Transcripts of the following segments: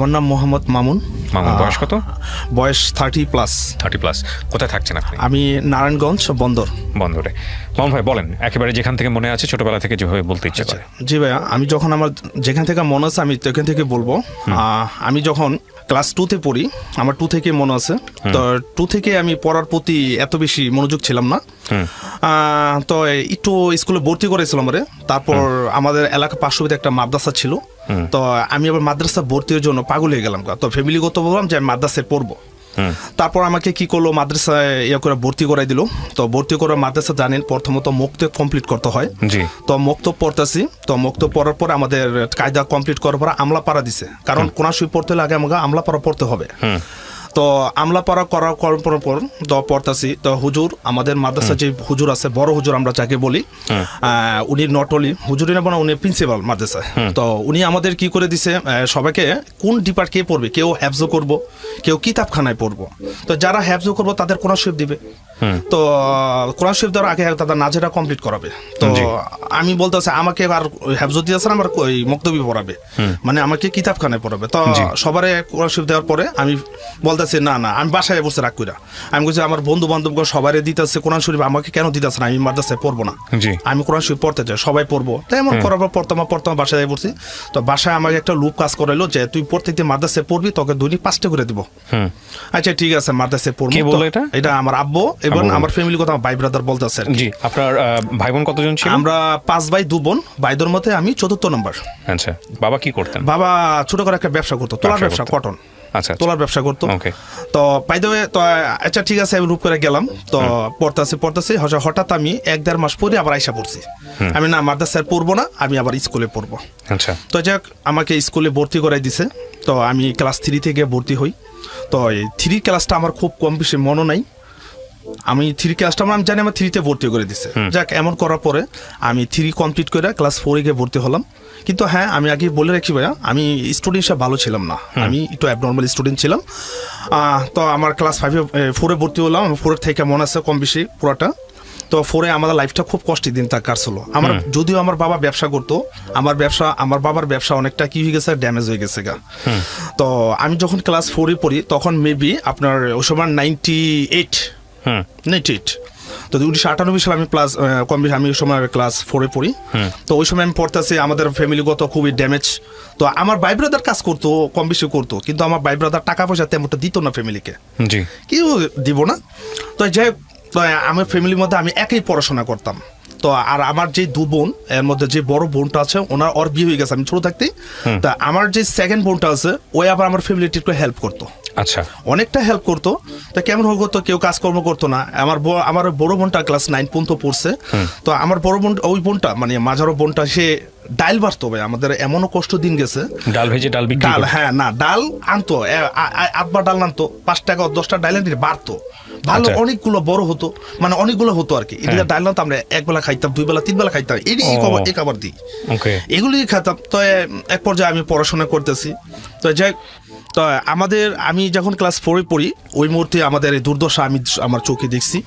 আমার নাম মোহাম্মদ মামুন। মামুন, বয়স কত? বয়স 30+। 30+। কোথায় থাকছেন আপনি? আমি নারায়ণগঞ্জ বন্দরে। মামুন ভাই বলেন, একেবারে যেখান থেকে মনে আছে, ছোটবেলা থেকে যেভাবে বলতে ইচ্ছে করে। জি ভাইয়া, আমি যখন আমার যেখান থেকে মনে আছে আমি সেখান থেকে বলবো। আমি যখন ক্লাস 2-তে পড়ি, আমার 2 থেকে মনে আছে। তো 2 থেকে আমি পড়ার প্রতি এত বেশি মনোযোগ ছিলাম না। তো একটু স্কুলে ভর্তি করেছিলাম আমারে। তারপর আমাদের এলাকা পার্শ্ববর্তী একটা মাদ্রাসা ছিল। তো আমি আবার মাদ্রাসা ভর্তির জন্য পাগল হয়ে গেলাম। তো ফ্যামিলিগত বললাম যে আমি মাদ্রাসায় পড়বো। তারপর আমাকে কি করলো, মাদ্রাসায় করে ভর্তি করাই দিল। তো ভর্তি করে মাদ্রাসা জানেন প্রথমত মুক্তব কমপ্লিট করতে হয়। তো মুক্তব পড়তেছি। তো মুক্তব পড়ার পর আমাদের কায়দা কমপ্লিট করার পর আমলা পাড়া দিছে, কারণ কোন সুই পড়তে হলে আগে আমাকে আমলা পাড়া পড়তে হবে। তো আমলা পাড়া করার পর তো পড়তাছি। তো হুজুর, আমাদের মাদ্রাসা যে হুজুর আছে, বড় হুজুর আমরা যাকে বলি, উনি নটলি হুজুরই না, উনি প্রিন্সিপাল মাদ্রাসায়। তো উনি আমাদের কি করে দিছে, সবাইকে কোন ডিপার্ট কে পড়বে, কেউ হ্যাফজো করব, কেউ কিতাবখানায় পড়বো। তো যারা হ্যাফজো করবো তাদের কোরআন শরীফ দিবে। তো কোরআন শরীফ দেওয়ার আগে তাদের নাজেরা কমপ্লিট করাবে। তো আমি বলতেছি আমাকে আর হ্যাফজো দিয়েছে না, আমার ওই মক্তবি পড়াবে, মানে আমাকে কিতাবখানায় পড়াবে। তো সবারে কোরআন শরীফ দেওয়ার পরে আমি বলতেছি না না, আমি বাসায় বসে রাগ কইরা আমি বলছি আমার বন্ধু বান্ধবগণ সবাই দিতেছে কোরআন শরীফ, আমাকে কেন দিতেছে না, আমি মাদ্রাসায় পড়বো না, আমি কোরআন শরীফ পড়তে চাই, সবাই পড়বো। তাই এমন করার পর পড়তাম বাসায় পড়ছি। তো বাসায় আমাকে একটা লুপ কাজ করাইলো যে তুই প্রত্যেক দিন মাদ্রাসায় পড়বি, তোকে দৈনিক 5টা করে দিব। আচ্ছা ঠিক আছে, মাদ্রাসায় পড়বো। এটা আমার আব্বু এবং আমার ফ্যামিলি কথা ভাই ব্রাদার বলতেছে। জি, আপনার ভাই বোন কতজন ছিল? আমরা 5 ভাই 2 বোন। ভাইদের মধ্যে আমি 4th নম্বর। আচ্ছা, বাবা কি করতেন? বাবা ছোট করে একটা ব্যবসা করতো, তোলার ব্যবসা, কটন। আচ্ছা, তোলার ব্যবসা করতো। তো পাইদে তো আচ্ছা ঠিক আছে, আমি রূপ করে গেলাম। তো পড়তেছি হঠাৎ আমি 1-1.5 মাস পরে আবার আইসা পড়ছি। আমি না মাদ্রাসায় পড়বো না, আমি আবার স্কুলে পড়বো। আচ্ছা, তো যাক আমাকে স্কুলে ভর্তি করাই দিছে। তো আমি ক্লাস 3 থেকে ভর্তি হই। তো এই 3 ক্লাসটা আমার খুব কম বেশি মনে নাই। আমি 3 ক্লাসটা আমি জানি আমার 3-তে ভর্তি করে দিছে। যাক, এমন করার পরে আমি 3 কমপ্লিট করে ক্লাস 4-এ গিয়ে ভর্তি হলাম। কিন্তু হ্যাঁ, আমি আগে বলে রাখি ভাইয়া, আমি স্টুডেন্ট হিসেবে ভালো ছিলাম না, আমি একটু অ্যাবনর্মাল স্টুডেন্ট ছিলাম। তো আমার ক্লাস 4-এ ভর্তি হলাম। 4 থেকে মনে আছে কম বেশি পুরোটা। তো 4-এ আমাদের লাইফটা খুব কষ্টের দিন তার কাটছিল। আমার যদিও আমার বাবা ব্যবসা করতো, আমার বাবার ব্যবসা অনেকটা কি হয়ে গেছে, ড্যামেজ হয়ে গেছে গা। তো আমি যখন ক্লাস 4-এ পড়ি তখন মেবি আপনার ওই সময় 98। তো 1998 সালে আমি আমি ওই সময় ক্লাস 4-এ পড়ি। তো ওই সময় আমি পড়তেছি, আমাদের ফ্যামিলিগত খুবই ড্যামেজ। তো আমার ভাই ব্রাদার কাজ করতো, কম বেশি করতো, কিন্তু আমার ভাই ব্রাদার টাকা পয়সা তেমনটা দিত না ফ্যামিলিকে, কেউ দিব না। তো যাই হোক, আমার ফ্যামিলির মধ্যে আমি একই পড়াশোনা করতাম। তো আর আমার যে 2 বোন, এর মধ্যে যে বড় বোনটা আছে ওর বিয়ে হয়ে গেছে আমি ছোট থাকতেই। তা আমার যে সেকেন্ড বোনটা আছে, ওই আবার আমার ফ্যামিলিটি একটু হেল্প করতো। আচ্ছা, অনেকটা হেল্প করতো। তা কেমন করতো, কেউ কাজকর্ম করতো না। আমার বড় বোনটা ক্লাস 9 পর্যন্ত পড়ছে। তো আমার বড় বোন, ওই বোনটা মানে মাঝারো বোনটা, সে ডাল বাড়তো ভাই। আমাদের এমনও কষ্ট দিন গেছে, ডাল ভেজে ডাল বিক্রি, ডাল, হ্যাঁ না, ডাল আনতো, 8 বার ডাল আনতো, 5 টাকা 10টা ডাল এনে বাড়তো ভালো, অনেকগুলো বড় হতো, মানে অনেকগুলো হতো আর কি। এগুলো ডাল আনতো, আমরা 1 বেলা খাইতাম, 2 বেলা 3 বেলা খাইতাম, এই খাবার দিই, এগুলি খাইতাম। তো এক পর্যায়ে আমি পড়াশোনা করতেছি। তো যাই, তো আমি যখন ক্লাস 4-এ পড়ি, ওই মুহূর্তে আমাদের এই দুর্দশা আমি আমার চোখে দেখছি।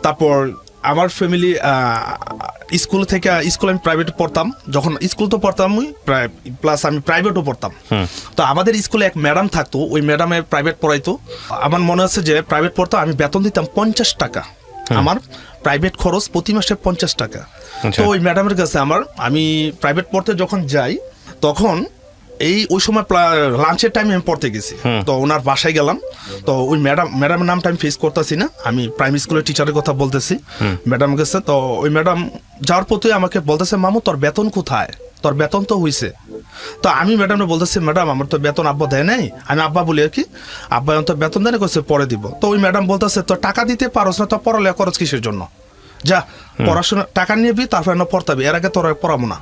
তারপর আমার ফ্যামিলি স্কুল আমি প্রাইভেটে পড়তাম। যখন স্কুল তো পড়তাম প্লাস আমি প্রাইভেটও পড়তাম। তো আমাদের স্কুলে এক ম্যাডাম থাকতো, ওই ম্যাডামে প্রাইভেট পড়াইতো। আমার মনে আছে যে প্রাইভেট পড়তাম, আমি বেতন দিতাম 50 টাকা। আমার প্রাইভেট খরচ প্রতি মাসে 50 টাকা। তো ওই ম্যাডামের কাছে আমি প্রাইভেট পড়তে যখন যাই, তখন ওই সময় লাঞ্চের টাইমে আমি পড়তে গেছি। তো ওনার বাসায় গেলাম। তো ওই ম্যাডামের নামটা আমি ফেস করতেছি না, আমি প্রাইমারি স্কুলের টিচারের কথা বলতেছি ম্যাডাম কাছে। তো ওই ম্যাডাম যাওয়ার প্রতি আমাকে বলতেছে, মামু তোর বেতন কোথায়, তোর বেতন তো হয়েছে। তো আমি ম্যাডামে বলতেছি, ম্যাডাম আমার তো বেতন আব্বা দেয় নাই। আমি আব্বা বলি আর কি, আব্বা তো বেতন দেয় না, করছে পরে দিব। তো ওই ম্যাডাম বলতেছে, তোর টাকা দিতে পারোস না, তো পড়ালেখা খরচ কিসের জন্য, যা পড়াশোনা টাকা নিবি, তারপরে পড়তাবি, এর আগে তোর পড়াবো না।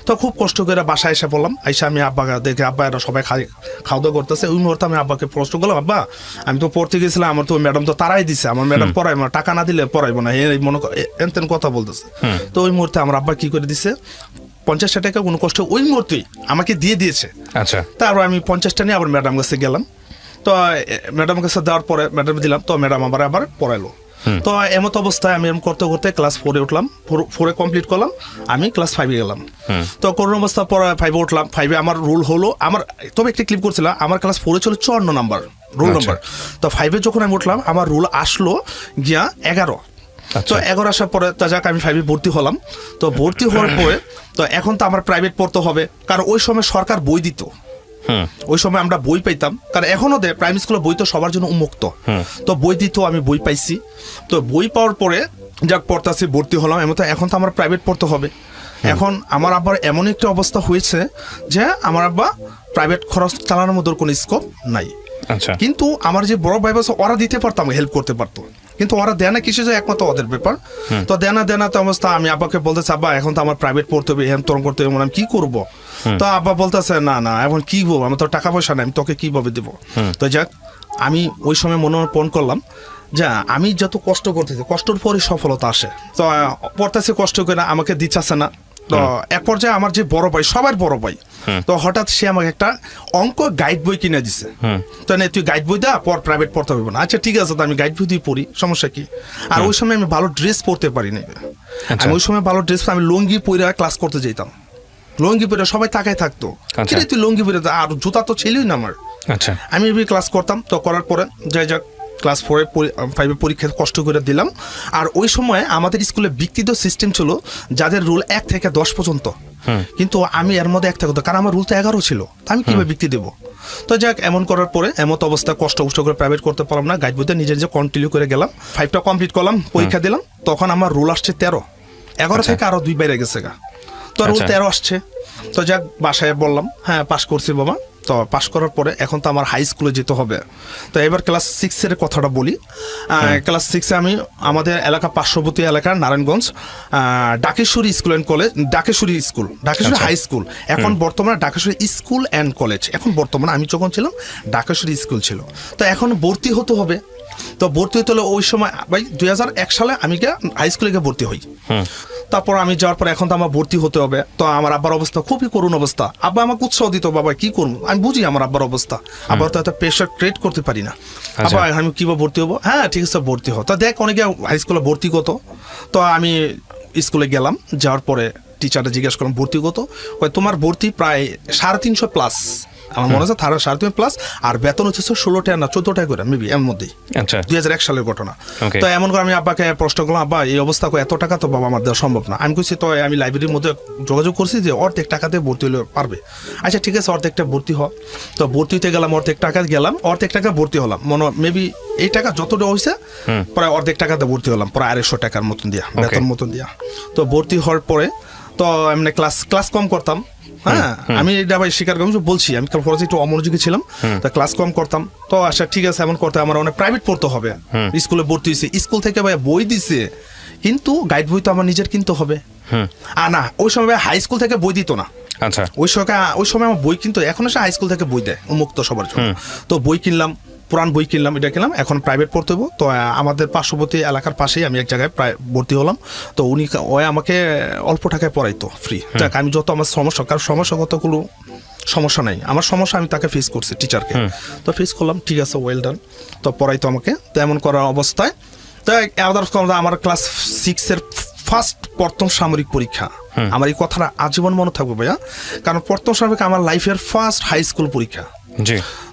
তো খুব কষ্ট করে বাসায় এসে বললাম, আইসা আমি আব্বাকে দেখে, আব্বা এরা সবাই খাওয়া দাওয়া করতেছে। ওই মুহূর্তে আমি আব্বাকে প্রশ্ন করলাম, আব্বা আমি তো পড়তে গেছিলাম, আমার তো ম্যাডাম তো তারাই দিছে, আমার ম্যাডাম পড়াইবো না, টাকা না দিলে পড়াইবো না, এই মনে এনতেন কথা বলতেছে। তো ওই মুহূর্তে আমার আব্বা কি করে দিছে, 50 টাকা কোনো কষ্ট ওই মুহূর্তেই আমাকে দিয়ে দিয়েছে। আচ্ছা, তারপর আমি 50টা নিয়ে আবার ম্যাডাম কাছে গেলাম। তো ম্যাডাম কাছে দেওয়ার পরে ম্যাডাম দিলাম। তো ম্যাডাম আবার পড়াইলো। তো এমত অবস্থায় আমি এরকম করতে করতে ক্লাস 4-এ উঠলাম, 4-এ কমপ্লিট করলাম, আমি ক্লাস 5-এ গেলাম। তো করোনা অবস্থা পরে 5-এ উঠলাম, 5-এ আমার রুল হলো আমার, তবে একটা ক্লিপ করছিলাম, আমার ক্লাস 4-এ ছিল 54 নাম্বার রোল নাম্বার। তো 5-এ যখন আমি উঠলাম আমার রুল আসলো গিয়া 11। তো 11 আসার পরে তা যাক আমি 5-এ ভর্তি হলাম। তো ভর্তি হওয়ার পরে তো এখন তো আমার প্রাইভেট পড়তে হবে, কারণ ওই সময় সরকার বই দিত, ওই সময় আমরা বই পাইতাম, কারণ এখনো দেয় প্রাইমারি স্কুলে বই তো সবার জন্য উন্মুক্ত। তো বই দিত, আমি বই পাইছি। তো বই পাওয়ার পরে যাক পড়তাছি, ভর্তি হলাম। এমন এখন তো আমার প্রাইভেট পড়তে হবে। এখন আমার আব্বার এমন একটা অবস্থা হয়েছে যে আমার আব্বা প্রাইভেট খরচ চালানোর মতো কোনো স্কোপ নাই। কিন্তু আমার যে বড় ভাই আছে ওরা দিতে পারতাম, হেল্প করতে পারতো, কিন্তু ওরা দেয় না, কিছু যে একমাত্র ওদের ব্যাপার। তো দেনা তো অবস্থা আমি আব্বাকে বলতেছি, আব্বা এখন তো আমার প্রাইভেট পড়তে হবে, এখন তরং করতে হবে, আমি কি করবো? তো আব্বা বলতেছে না এখন কি করবো, আমার তো টাকা পয়সা নাই, আমি তোকে কিভাবে দেবো? তো যাক আমি ওই সময় মনোনয়ন করলাম যে আমি যত কষ্ট করতেছি, কষ্টের পরই সফলতা আসে। তো পড়তেছি কষ্ট করে, আমাকে দিচ্ছে না। তো এক পর্যায়ে আমার যে বড় ভাই, সবার বড় ভাই, তো হঠাৎ সে আমাকে একটা অঙ্ক গাইড বই কিনে দিছে। তো না তুই গাইড বই দা, পর প্রাইভেট পড়তে হবে না। আচ্ছা ঠিক আছে, তো আমি গাইড বই দিয়ে পড়ি, সমস্যা কি? আর ওই সময় আমি ভালো ড্রেস পরতে পারি না, আমি ওই সময় ভালো ড্রেস, আমি লুঙ্গি পরে ক্লাস করতে যেতাম, লুঙ্গি পরে সবাই তাকায় থাকতো, কিরে তুই লুঙ্গি পরে, আর জুতা তো ছিলই না আমার। আমি ক্লাস করতাম। তো করার পরে যাই যাক ক্লাস 4-5-এ পরীক্ষা কষ্ট করে দিলাম। আর ওই সময় আমাদের স্কুলে বিকৃত সিস্টেম ছিল, যাদের রুল 1 থেকে 10 পর্যন্ত, কিন্তু আমি এর মধ্যে 1 থেকে 10, কারণ আমার রুল তো 11 ছিল, আমি কিভাবে বৃত্তি দেবো? তো যাক এমন করার পরে এমত অবস্থা কষ্ট করে প্রাইভেট করতে পারলাম না, গাইড বইতে নিজে কন্টিনিউ করে গেলাম। 5টা কমপ্লিট করলাম, পরীক্ষা দিলাম, তখন আমার রুল আসছে 13, 11 থেকে আরো 2 বেড়ে গেছে গা। তো রুল 13 আসছে। তো যাক বাসায় বললাম, হ্যাঁ পাস করছি বাবা। তো পাস করার পরে এখন তো আমার হাই স্কুলে যেতে হবে। তো এবার ক্লাস 6-এর কথাটা বলি। ক্লাস 6-এ আমি আমাদের এলাকা পার্শ্ববর্তী এলাকার Narayanganj Dhakeshwari school and college, Dhakeshwari high school, এখন বর্তমানে ডাকেশ্বরী স্কুল অ্যান্ড কলেজ। এখন বর্তমানে আমি যখন ছিলাম ডাকেশ্বরী স্কুল ছিল। তো এখন ভর্তি হতে হবে। তো ভর্তি হতে হলে ওই সময় ভাই 2001 সালে আমি হাই স্কুলে গিয়ে ভর্তি হই। তারপর আমি যাওয়ার পর এখন তো আমার ভর্তি হতে হবে। তো আমার আব্বার অবস্থা খুবই করুণ অবস্থা। আব্বা আমাকে উৎসাহ দিত, বাবা কি করবো, আমি বুঝি আমার আব্বার অবস্থা, আবার তো এত প্রেশার ক্রিয়েট করতে পারি না। আব্বা আমি কিভাবে ভর্তি হবো? হ্যাঁ ঠিক আছে ভর্তি হো। তা দেখ অনেকে হাই স্কুলে ভর্তি কত। তো আমি স্কুলে গেলাম, যাওয়ার পরে টিচারটা জিজ্ঞেস করলাম ভর্তি কত? তোমার ভর্তি প্রায় 350 প্লাস, আমার মনে হচ্ছে 350 প্লাস, আর বেতন হচ্ছে 16 টাকা না 14 টাকা করে মেবি, এর মধ্যেই। 2001 সালের ঘটনা। তো এমন করে আমি আব্বাকে প্রশ্ন করলাম, আব্বা এই অবস্থা এত টাকা তো বাবা আমার দেওয়া সম্ভব না। আমি কইছি তো আমি লাইব্রেরির মধ্যে যোগাযোগ করছি যে অর্ধেক টাকাতে ভর্তি হলে পারবে। আচ্ছা ঠিক আছে অর্ধেকটা ভর্তি হ। তো ভর্তি হতে গেলাম, অর্ধেক টাকা গেলাম, অর্ধেক টাকা ভর্তি হলাম, মেবি এই টাকা যতটা হয়েছে প্রায় অর্ধেক টাকাতে ভর্তি হলাম, প্রায় 250 টাকার মতন দিয়া, বেতন মতন দিয়া। তো ভর্তি হওয়ার পরে তো এমনি ক্লাস কম করতাম। হ্যাঁ আমি এটা ভাই স্বীকার করি, বলছি আমি পরে একটু অমনোযোগী ছিলাম, তো ক্লাস কম করতাম। তো আচ্ছা ঠিক আছে এমন করতে আমার অনেক প্রাইভেট পড়তে হবে, স্কুলে ভর্তি হয়েছে, স্কুল থেকে ভাই বই দিছে, কিন্তু গাইড বই তো আমার নিজের কিনতে হবে। আর না ওই সময় হাই স্কুল থেকে বই দিত না। আচ্ছা ওই সময় আমার বই কিনতো, এখন এসে হাই স্কুল থেকে বই দেয় উন্মুক্ত সবার জন্য। তো বই কিনলাম, পুরান বই কিনলাম, এটা কিনলাম, এখন প্রাইভেট পড়তে হবো। তো আমাদের পার্শ্ববর্তী এলাকার পাশেই আমি এক জায়গায় প্রায় ভর্তি হলাম। তো উনি আমাকে অল্প টাকায় পড়াইতো ফ্রি। যাক আমি যত আমার সমস্যা, কারণ সমস্যাগতগুলো সমস্যা নাই, আমার সমস্যা আমি তাকে ফেস করছি টিচারকে। তো ফেস করলাম, ঠিক আছে ওয়েল ডান। তো পড়াইতো আমাকে। তো এমন করার অবস্থায় তো আমার ক্লাস 6-এর ফার্স্ট প্রথম সামরিক পরীক্ষা, আমার এই কথাটা আজীবন মনে থাকবে ভাইয়া, কারণ প্রথম সামরিক আমার লাইফের ফার্স্ট হাই স্কুল পরীক্ষা।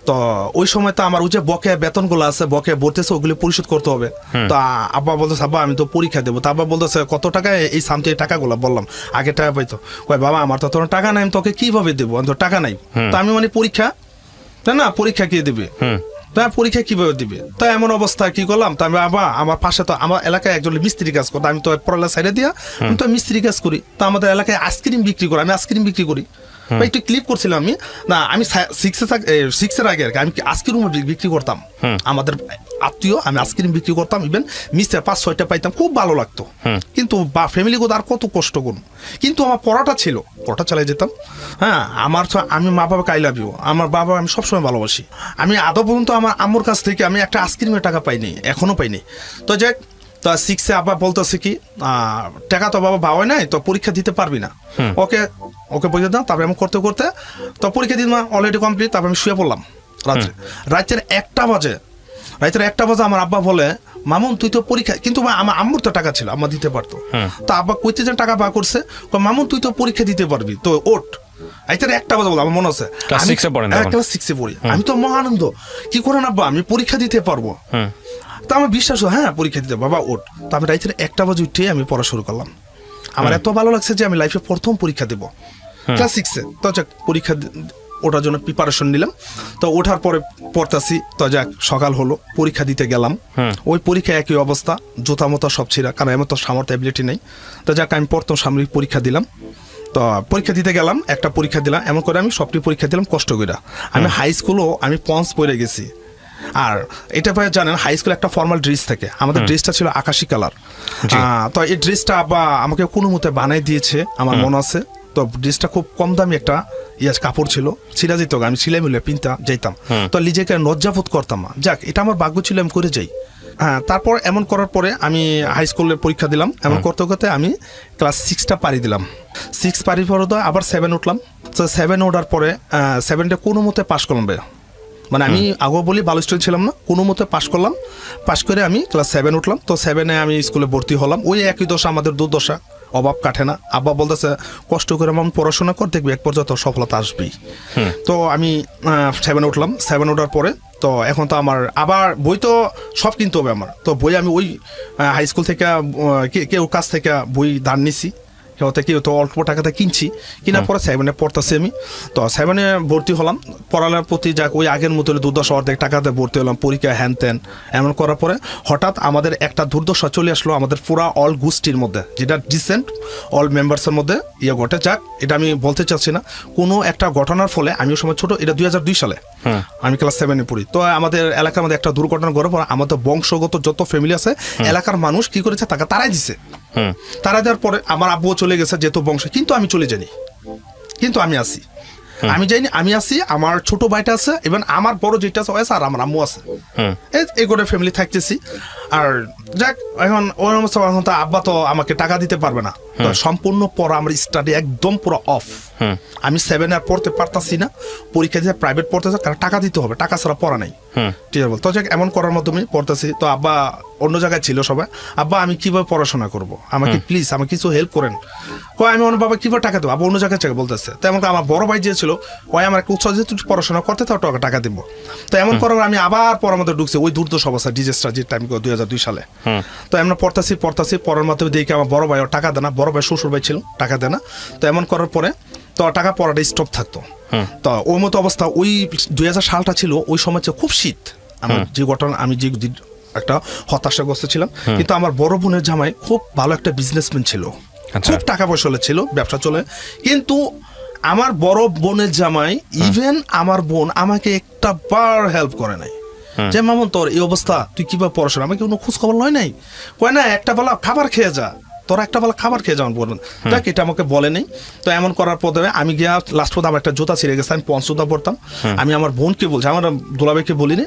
তো ওই সময় তো আমার ওই যে বকেয়া বেতনগুলো আছে, বকেয়া ভর্তিছে, ওগুলি পরিশোধ করতে হবে। তো আব্বা বলতেছে, আব্বা আমি তো পরীক্ষা দেবো। তো আব্বা বলতেছে কত টাকা? এই সামথিং টাকাগুলো বললাম, আগে টাকা পাইতো। কয় বাবা আমার তো তোর টাকা নাই, আমি তোকে কিভাবে দেবো, আমি তো টাকা নাই। তো আমি পরীক্ষা না, পরীক্ষা কে দেবে, তা পরীক্ষা কিভাবে দিবে? তো এমন অবস্থা কি করলাম, তো আমি বাবা আমার পাশে তো আমার এলাকায় একজন মিস্ত্রি কাজ করতো, আমি তো পড়ালেখা সাইডে দিয়া আমি তো মিস্ত্রি কাজ করি। তো আমাদের এলাকায় আইসক্রিম বিক্রি করে, আমি আইসক্রিম বিক্রি করি। একটু ক্লিপ করছিলাম আমি, না আমি 6-এর আগে আর কি, আমি আইসক্রিম বিক্রি করতাম, আমাদের আত্মীয়, আমি আইসক্রিম বিক্রি করতাম। ইভেন মিস্ত্রি 5-6টা পাইতাম, খুব ভালো লাগতো। কিন্তু ফ্যামিলি কোথাও আর কত কষ্ট করুন, কিন্তু আমার পড়াটা ছিল, পড়া চালিয়ে যেতাম। হ্যাঁ আমি মা বাবাকে আই লাভ ইউ, আমার বাবা আমি সবসময় ভালোবাসি। আমি আদৌ পর্যন্ত আমার আম্মুর কাছ থেকে আমি একটা আইসক্রিমের টাকা পাইনি, এখনো পাইনি। তো যাক তো 6-এ আব্বা বলতেছে কি, টাকা তো বাবা পাওয়াই নাই, তো পরীক্ষা দিতে পারবি না, ওকে পরীক্ষা দাও। তারপরে আমি করতে করতে তো পরীক্ষা দিন অলরেডি কমপ্লিট। তারপরে আমি শুয়ে পড়লাম রাত্রের 1টা বাজে। আমার আব্বা বলে, মামুন তুই তো পরীক্ষা, কিন্তু আমার আম্মুর তো টাকা ছিল, আম্মা দিতে পারতো। তো আব্বা কইতে যে টাকা পা করছে, মামুন তুই তো পরীক্ষা দিতে পারবি, তো ওঠ। আইতে একটা কথা বলবো, আমার মনে আছে ক্লাস 6 এ পড়েন তখন? ক্লাস 6 এ পড়ি। আমি তো মহা আনন্দ, কি করেন আব্বা আমি পরীক্ষা দিতে পারবো। তো আমার বিশ্বাস হয় হ্যাঁ পরীক্ষা দিতে, বাবা ওঠ। তো আমি রাইতে 1টা বাজে উঠে আমি পড়া শুরু করলাম। আমার এত ভালো লাগছে যে আমি লাইফে প্রথম পরীক্ষা দেবো ক্লাস 6 এ। তো যাক পরীক্ষা ওঠার জন্য প্রিপারেশন নিলাম। তো ওঠার পরে পড়তাছি, তো যাক সকাল হলো, পরীক্ষা দিতে গেলাম। ওই পরীক্ষায় একই অবস্থা, জুতা মতো সব ছিঁড়া, কারণ এমন তো সামর্থ্য অ্যাবিলিটি নেই। তো যাক আমি প্রথম সামরিক পরীক্ষা দিলাম। তো পরীক্ষা দিতে গেলাম, একটা পরীক্ষা দিলাম, এমন করে আমি সবটি পরীক্ষা দিলাম কষ্ট করে। আমি হাই স্কুলও আমি পঞ্চ পড়ে গেছি। আর এটা ভাই জানেন হাই স্কুলে একটা ফর্মাল ড্রেস থাকে, আমাদের ড্রেসটা ছিল আকাশি কালার। তো এই ড্রেসটা আব্বা আমাকে কোনো মতে বানাই দিয়েছে আমার মনে আছে। তো ড্রেসটা খুব কম দামি একটা কাপড় ছিল, ছিঁড়া যেত, আমি সিলাই মিলে পিনতে যাইতাম। তো নিজেকে লজ্জাবোধ করতাম না, যাক এটা আমার ভাগ্য ছিল আমি করে যাই। হ্যাঁ, তারপর এমন করার পরে আমি হাই স্কুলের পরীক্ষা দিলাম। এমন করতে করতে আমি ক্লাস 6টা পাড়ি দিলাম। 6 পাড়ি পরে তো আবার 7 উঠলাম। তো 7 ওঠার পরে 7টা কোনো মতে পাশ করলাম ভাই। মানে আমি আগেও বলি ভালো স্টুডেন্ট ছিলাম না, কোনো মতে পাশ করলাম। পাশ করে আমি ক্লাস 7 উঠলাম। তো 7-এ আমি স্কুলে ভর্তি হলাম। ওই একই দশা, আমাদের দুর্দশা, অভাব কাটে না। আব্বা বলতেছে কষ্ট করে আমি পড়াশোনা কর, দেখবি এক পর্যায়ে তোর সফলতা আসবেই। তো আমি 7 উঠলাম। 7 ওঠার পরে তো এখন তো আমার আবার বই তো সব কিনতে হবে আমার। তো বই আমি ওই হাই স্কুল থেকে কেউ কাছ থেকে বই ধার নিছি, কেউ তো অল্প টাকাতে কিনছি, কিনার পরে 7-এ পড়তেছি আমি। তো 7-এ ভর্তি হলাম, পড়ালের প্রতি যাক ওই আগের মতো দুর্দশা, অর্ধেক টাকাতে ভর্তি হলাম, পরীক্ষা হ্যান ত্যান এমন করার পরে হঠাৎ আমাদের একটা দুর্দশা চলে আসলো আমাদের পুরা অল গোষ্ঠীর মধ্যে, যেটা ডিসেন্ট অল মেম্বার্সের মধ্যে ঘটে। যাক এটা আমি বলতে চাচ্ছি না, কোনো একটা ঘটনার ফলে আমি ওই সময় ছোট, এটা 2002 সালে আমি ক্লাস 7-এ পড়ি। তো আমাদের এলাকার মধ্যে একটা দুর্ঘটনা ঘটে পড়ে, আমাদের বংশগত যত ফ্যামিলি আছে এলাকার মানুষ কি করেছে তাকে তারাই দিছে। তারা দেওয়ার পরে আমার আব্বুও চলে গেছে যেহেতু বংশ, কিন্তু আমি চলে যাইনি, কিন্তু আমি আসি, আমি যাইনি, আমি আসি। আমার ছোট ভাইটা আছে, এবং আমার বড় যেটা আছে, আর আমার আম্মু আছে, এই গোটা ফ্যামিলি থাকতেছি। আর যাক এখন ওই অবস্থা, এখন তো আব্বা তো আমাকে টাকা দিতে পারবে না। তো সম্পূর্ণ পড়া আমার স্টাডি একদম পুরো অফ। আমি 7 আর পড়তে পারতাছি না, পরীক্ষা দিয়ে প্রাইভেট পড়তেছে, কারণ টাকা দিতে হবে, টাকা ছাড়া পড়া নেই। ঠিক আছে, তো যাক এমন করার মাধ্যমে পড়তেছি। তো আব্বা অন্য জায়গায় ছিল সবাই, আব্বা আমি কিভাবে পড়াশোনা করব, আমাকে প্লিজ আমাকে কিছু হেল্প করেন। আমি আমার বাবা কিভাবে টাকা দেবো, আব্বা অন্য জায়গায় বলতেছে। তো এমন আমার বড় ভাই যে ছিল ওই আমার উৎসাহ যে তুই পড়াশোনা করতে থাও, টাকা দিব। তো এমন করার আমি আবার পড়ার মধ্যে ঢুকছি, ওই দুর্দশা অবস্থা, ডিজাস্টার যে টাইম 2002 সালে। তো এমন পড়তাছি পড়ার মাধ্যমে দেখি আমার বড় ভাই টাকা দেয় না, বড় ভাই শ্বশুর ভাই ছিল টাকা দেয় না। তো এমন করার পরে তো টাকা পড়াটা স্টপ থাকতো। তো ওই মতো অবস্থা, ওই 2000 সালটা ছিল, ওই সময় খুব শীত। আমার যে ঘটনা, আমি যে একটা হতাশাগ্রস্ত ছিলাম। কিন্তু আমার বড় বোনের জামাই খুব ভালো একটা বিজনেসম্যান ছিল, খুব টাকা পয়সা ছিল, ব্যবসা চলে। কিন্তু আমার বড় বোনের জামাই, ইভেন আমার বোন আমাকে একটা বার হেল্প করে নাই, যে মামুন তোর এই অবস্থা, তুই কিভাবে পড়াশোনা, আমাকে কোনো খোঁজ খবর লয় নাই, কয় না একটা বেলা খাবার খেয়ে যা, তোরা একটা বেলা খাবার খেয়ে যাওয়ার বলবেন, যাক এটা আমাকে বলে নেই। তো এমন করার পর আমি গিয়া লাস্ট পর্যন্ত আমার একটা জুতা ছিঁড়ে গেছে, আমি পঞ্চজুতা পড়তাম। আমি আমার বোনকে বলছি, আমার দুলাভাইকে বলিনি,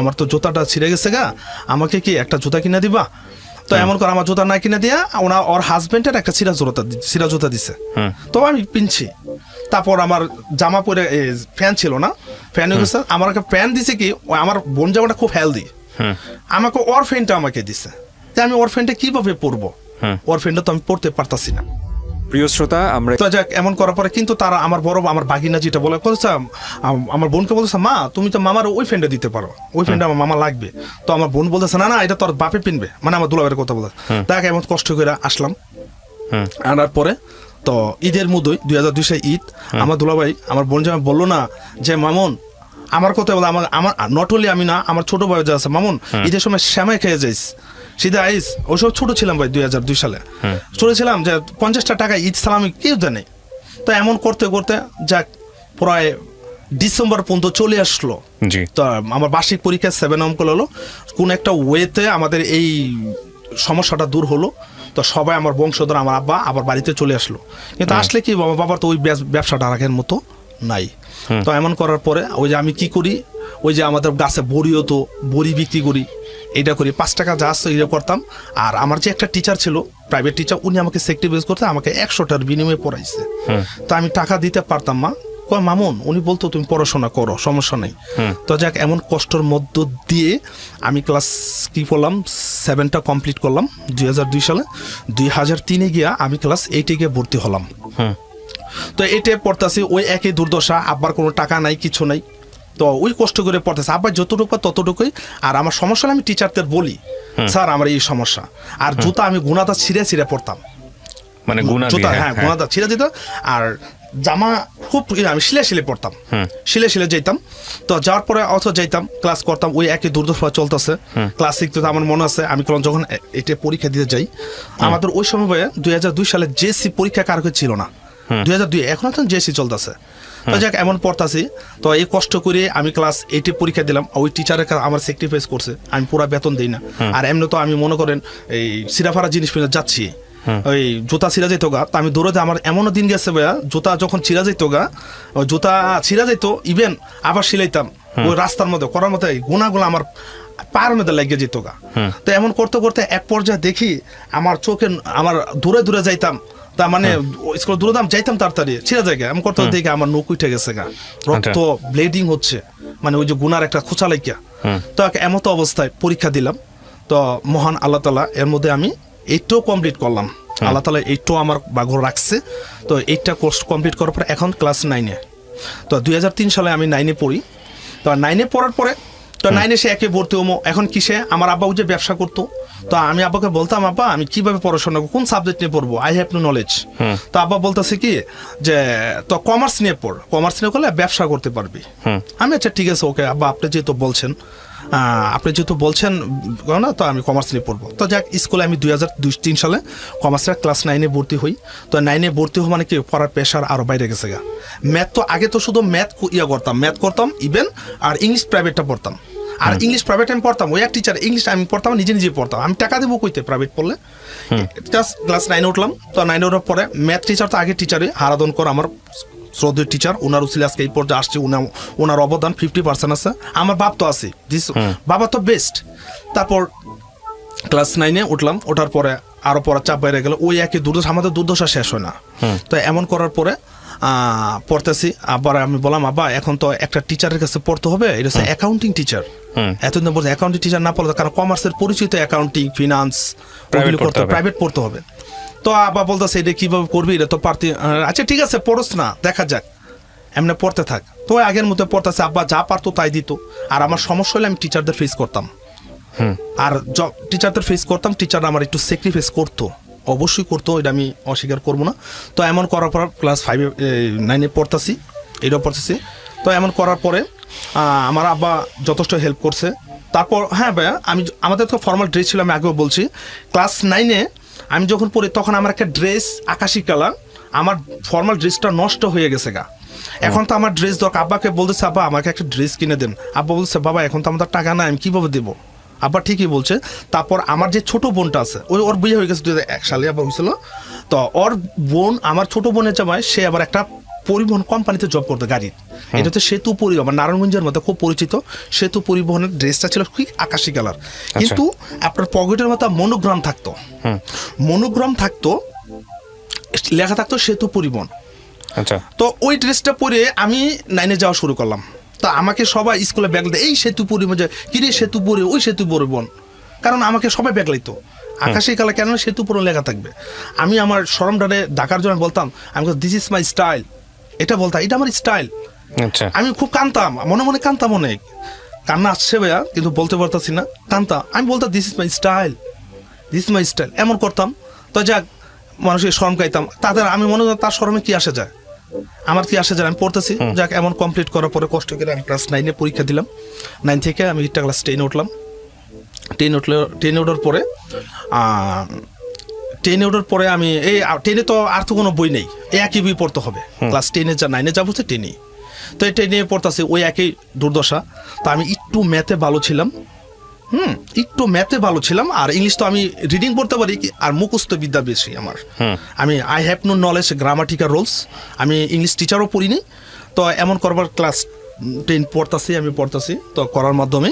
আমার তো জুতাটা ছিঁড়ে গেছে গা, আমাকে কি একটা জুতা কিনে দিবা। তো এমন করে আমার জুতা না কিনে দিয়া ওর হাজবেন্ডের একটা ছিঁড়া জুতা দিছে। তো আমি পিনছি, তারপর আমার জামা পরে ফ্যান ছিল না, ফ্যান হয়ে গেছে, আমার একটা ফ্যান দিছে কি, আমার বোন জামাটা খুব হেলদি, আমাকে ওর ফ্যানটা আমাকে দিছে। আমি ওর ফ্যানটা কিভাবে পরবো, ওর ফ্যানটা তো আমি পড়তে পারতাছি না। প্রিয় শ্রোতা, আমরা তো যাক এমন করার পরে কিন্তু তারা আমার আমার বাগিনা যেটা বলে আমার বোনকে বলতেছে, মা তুমি তো মামার ওই ফ্যানটা দিতে পারো, ওই ফ্যানটা আমার মামা লাগবে। তো আমার বোন বলতেছে, না এটা তোর বাপে পিনবে, মানে আমার দুলাভাইয়ের কথা বলে। তাকে এমন কষ্ট করে আসলাম, আনার পরে তো ঈদের মধ্যে 2002 সালে ঈদ, আমার দুলাভাই আমার বোন জামাই বললো না যে মামুন আমার কথা বলে, আমার নট অনলি আমি না, আমার ছোট ভাই যা আছে, মামুন ঈদের সময় শ্যামাই খেয়ে যাইস, সিধা আইস। ওইসব ছোট ছিলাম ভাই, 2002 সালে ছোট ছিলাম, যে 50 টাকা ঈদ সালামি কেউ জানে। তো এমন করতে করতে যাক প্রায় ডিসেম্বর পর্যন্ত চলে আসলো। তো আমার বার্ষিক পরীক্ষা 7 অঙ্ক হলো, কোন একটা ওয়েতে আমাদের এই সমস্যাটা দূর হলো। তো সবাই আমার বংশধর, আমার আব্বা আবার বাড়িতে চলে আসলো। কিন্তু আসলে কি বাবার তো ওই ব্যবসাটা আগের মতো নাই। তো এমন করার পরে ওই যে আমি কি করি, ওই যে আমাদের গাছে বড়ি হতো, বড়ি বিক্রি করি, এটা করি, 5 টাকা যা আসতো এটা করতাম। আর আমার যে একটা টিচার ছিল, প্রাইভেট টিচার, উনি আমাকে সেক্রিফাইস করতে আমাকে 100 টাকার বিনিময়ে পড়াইছে। তো আমি টাকা দিতে পারতাম না, কয় মামুন উনি বলতো তুমি পড়াশোনা করো, সমস্যা নেই। তো যাক, এমন কষ্টের মধ্য দিয়ে আমি ক্লাস কি করলাম 7টা কমপ্লিট করলাম 2002 সালে। 2003 গিয়া আমি ক্লাস 8 গিয়ে ভর্তি হলাম। তো এইটে পড়তেছি, ওই একই দুর্দশা, আব্বার কোনো টাকা নাই, কিছু নাই। তো ওই কষ্ট করে পড়তেছে, আব্বার যতটুকু ততটুকুই। আর আমার সমস্যা আমি টিচারদের বলি, স্যার আমার এই সমস্যা। আর জুতা আমি গুণাটা ছিঁড়ে ছিঁড়ে পড়তাম, মানে জুতা, হ্যাঁ গুণাটা ছিঁড়ে দিত। আর জামা খুব আমি শিলে পড়তাম, শিলে যেতাম। তো যাওয়ার পরে যাইতাম, ক্লাস করতাম, ওই একই দুর্দশা চলতেছে। ক্লাস 6 আমার মনে আছে, আমি যখন এটা পরীক্ষা দিতে যাই, আমাদের ওই সময় 2002 সালে জেএসসি পরীক্ষা কার ছিল না, 2002, এখন তো জেএসসি চলতেছে। তো যাক, এমন পড়তাছি। তো এই কষ্ট করে আমি ক্লাস 8 পরীক্ষা দিলাম। ওই টিচারের আমার স্যাক্রিফাইস করছে, আমি পুরো বেতন দিই না। আর এমনি তো আমি মনে করেন এই সিরাফারা জিনিস পেয়ে যাচ্ছি, ওই জুতা ছিঁড়া যেত গা। তো আমি দৌড়াতে, আমার এমনও দিন গেছে ভাইয়া, জুতা যখন ছিঁড়া যেত গা, ওই জুতা ছিঁড়া যেত, ইভেন আবার সিলাইতাম ওই রাস্তার মধ্যে করার মতো, গুণাগুলো আমার পায়ের মধ্যে লেগে যেত গা। তো এমন করতে করতে এক পর্যায়ে দেখি আমার চোখে, আমার দূরে দূরে যাইতাম, তার মানে স্কুল দূরে যাইতাম তাড়াতাড়ি, ছিঁড়া জায়গায় এমন করতে দেখি আমার নখ উঠে গেছে গা, রক্ত ব্লিডিং হচ্ছে, মানে ওই যে গুনার একটা খোঁচা লাগিয়া। তো এমন তো অবস্থায় পরীক্ষা দিলাম। তো মহান আল্লাহ তাআলা এর মধ্যে আমি 8টাও কমপ্লিট করলাম। আল্লাহ তাআলা 8টাও আমার বাগর রাখছে। তো 8টা কোর্স কমপ্লিট করার পরে এখন ক্লাস 9-এ। তো 2003 সালে আমি 9-এ পড়ি। তো 9-এ পড়ার পরে, তো 9-এ সে একে ভর্তি হবো। এখন কিসে, আমার আব্বা যে ব্যবসা করতো, তো আমি আব্বাকে বলতাম, আব্বা আমি কিভাবে পড়াশোনা করবো, কোন সাবজেক্ট নিয়ে পড়বো, আই হ্যাভ নো নলেজ। তো আব্বা বলতেছে কি যে তো কমার্স নিয়ে পড়, কমার্স নিয়ে করলে ব্যবসা করতে পারবি। আমি আচ্ছা ঠিক আছে, ওকে আব্বা আপনি যেহেতু বলছেন না, তো আমি কমার্স নিয়ে পড়বো। তো যাক, স্কুলে আমি 2003 সালে কমার্সের ক্লাস 9-এ ভর্তি হই। তো 9-এ ভর্তি হওয়া মানে কি, পড়ার প্রেশার আরো বাইরে গেছে গা। ম্যাথ তো আগে তো শুধু ম্যাথ করতাম ইভেন, আর ইংলিশ প্রাইভেটটা পড়তাম। আর ইংলিশ প্রাইভেট আমি পড়তাম, ওই এক টিচার ইংলিশ আমি পড়তাম, নিজে পড়তাম। আমি টাকা দেবো কইতে প্রাইভেট পড়লে। জাস্ট ক্লাস 9-এ উঠলাম। তো 9-এ ওঠার পরে ম্যাথ টিচার তো আগে টিচারে হারাদন কর, আমার শ্রদ্ধেয় টিচার, ওনার উচিলে আজকে এই পর্যায়ে আসছে। ওনার অবদান 50% আছে। আমার বাপ তো আছে, বাবা তো বেস্ট। তারপর ক্লাস 9-এ উঠলাম, ওঠার পরে আরো পড়ার চাপ বাইরে গেল। ওই একই দুর্দশা, আমাদের দুর্দশা শেষ হয় না। তো এমন করার পরে পড়তেছি। আবার আমি বললাম, আব্বা এখন তো একটা টিচারের কাছে পড়তে হবে, এটা হচ্ছে অ্যাকাউন্টিং টিচার। এতদিন বলছে অ্যাকাউন্টিং টিচার না পড়লে, কারণ কমার্সের পরিচিত অ্যাকাউন্টিং, ফিনান্স, প্রাইভেট পড়তে হবে। তো আব্বা বলতেছে এটা কিভাবে করবি, এটা তো পারতি। আচ্ছা ঠিক আছে, পড়স না, দেখা যাক, এমনি পড়তে থাক। তো আগের মতো পড়তেছে, আব্বা যা পারতো তাই দিত। আর আমার সমস্যা হলে আমি টিচারদের ফেস করতাম। আর টিচারদের ফেস করতাম, টিচার আমার একটু স্যাক্রিফাইস করতো, অবশ্যই করতো, এটা আমি অস্বীকার করবো না। তো এমন করার পর ক্লাস 9-এ পড়তেছি, এটাও পড়তেছি। তো এমন করার পরে আমার আব্বা যথেষ্ট হেল্প করছে। তারপর হ্যাঁ ভাইয়া, আমাদের তো ফর্মাল ড্রেস ছিল, আমি আগেও বলছি। ক্লাস 9-এ আমি যখন পড়ি, তখন আমার একটা ড্রেস আকাশি কালার, আমার ফর্মাল ড্রেসটা নষ্ট হয়ে গেছে গা। এখন তো আমার ড্রেস দরকার। আব্বাকে বলতেছে, আব্বা আমাকে একটা ড্রেস কিনে দেন। আব্বা বলছে, বাবা এখন তো আমাদের টাকা নাই, আমি কিভাবে দেবো। আব্বা ঠিকই বলছে। তারপর আমার যে ছোট বোনটা আছে, ওর বিয়ে হয়ে গেছে 2001 সালে, আবার হয়েছিল। তো ওর বোন, আমার ছোট বোনের জামাই, সে আবার একটা পরিবহন কোম্পানিতে জব করতো, গাড়ির। এটা হচ্ছে সেতু পরিবহন, নারায়ণগঞ্জের মধ্যে খুব পরিচিত। সেতু পরিবহনের ড্রেসটা ছিল ঠিক আকাশি কালার, কিন্তু আপনার পকেটের মতো মনোগ্রাম থাকতো, লেখা থাকতো সেতু পরিবহন। তো ওই ড্রেসটা পরে আমি 9-এ যাওয়া শুরু করলাম। তা আমাকে সবাই স্কুলে ব্যাগ দেয়, এই সেতু পরিবহন, কিরে সেতু পরি, ওই সেতু পরিবহন, কারণ আমাকে সবাই ব্যাগ লাইতো। আকাশি কালার কেন, সেতু পরিবহন লেখা থাকবে। আমি আমার শরমটারে ঢাকার জন্য বলতাম, আমি দিস ইজ মাই স্টাইল, এটা বলতাম, এটা আমার স্টাইল। আমি খুব কানতাম, মনে মনে কানতাম, অনেক কান্না আসছে ভাইয়া, কিন্তু বলতে পারতাছি না, কানতাম। আমি বলতাম দিস ইজ মাই স্টাইল, এমন করতাম। তো যাক, মানুষের শরম গাইতাম, তাদের আমি মনে করি তার শরমে কি আসে যায়, আমার কি আসে যায়, আমি পড়তেছি। যাক, এমন কমপ্লিট করার পরে কষ্ট করে আমি ক্লাস 9-এ পরীক্ষা দিলাম। 9 থেকে আমি একটা ক্লাস 10-এ উঠলাম। 10-এ ওঠার পরে 10-এ ওঠার পরে আমি এই 10-এ তো আর তো কোনো বই নেই, একই বই পড়তে হবে। ক্লাস 10-এ 9-এ যাবো, 10-এ। তো এই 10-এ পড়তেছি, ওই একই দুর্দশা। তো আমি একটু ম্যাথে ভালো ছিলাম, আর ইংলিশ তো আমি রিডিং পড়তে পারি, আর মুখস্থ বিদ্যা বেশি আমার। আমি I have no knowledge grammatical rules, আমি ইংলিশ টিচারও পড়িনি। তো এমন করবার ক্লাস 10 পড়তাছি। তো করার মাধ্যমে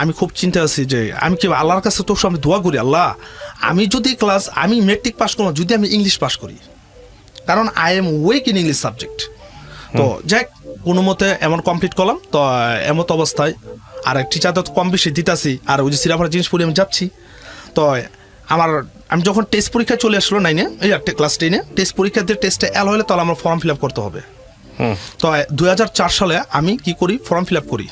আমি খুব চিন্তা আছি যে আমি কি আল্লাহর কাছে তো আমি দোয়া করি, আল্লাহ আমি যদি মেট্রিক পাস করলাম, যদি আমি ইংলিশ পাস করি, কারণ I am weak in English subject. তো যাই কোনো মতে এমন কমপ্লিট করলাম। তো এমত অবস্থায় আর টিচার তো কম বেশি দিতাছি, আর ওই যে সিরাফার জিনিস পড়ে আমি যাচ্ছি। তো আমি যখন টেস্ট পরীক্ষা চলে আসলো 9-এ, এই ক্লাস 10-এ টেস্ট পরীক্ষা দিয়ে টেস্টে এল হলে তাহলে আমার ফর্ম ফিল আপ করতে হবে। তো 2004 সালে আমি কি করি, ফর্ম ফিল আপ করি।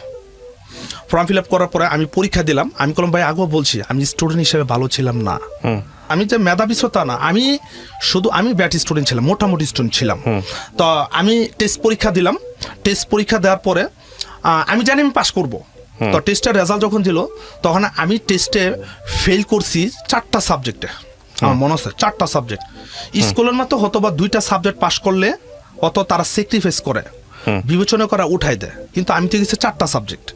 ফর্ম ফিল আপ করার পরে আমি পরীক্ষা দিলাম। আমি বললাম ভাই আগেও বলছি আমি স্টুডেন্ট হিসেবে ভালো ছিলাম না, আমি যে মেধাবী তা না, আমি ব্যাট স্টুডেন্ট ছিলাম, মোটামুটি স্টুডেন্ট ছিলাম। তো আমি টেস্ট পরীক্ষা দিলাম। টেস্ট পরীক্ষা দেওয়ার পরে আমি জানি আমি পাস করব। তো টেস্টের রেজাল্ট যখন দিল তখন আমি টেস্টে ফেল করছি 4টা সাবজেক্টে। আমার মনে হচ্ছে 4টা সাবজেক্ট। স্কুলের মতো হতো বা 2টা সাবজেক্ট পাস করলে অত তারা স্যাক্রিফাইস করে, বিবেচনা করা উঠাই দেয়, কিন্তু আমি তো গেছি 4টা সাবজেক্ট।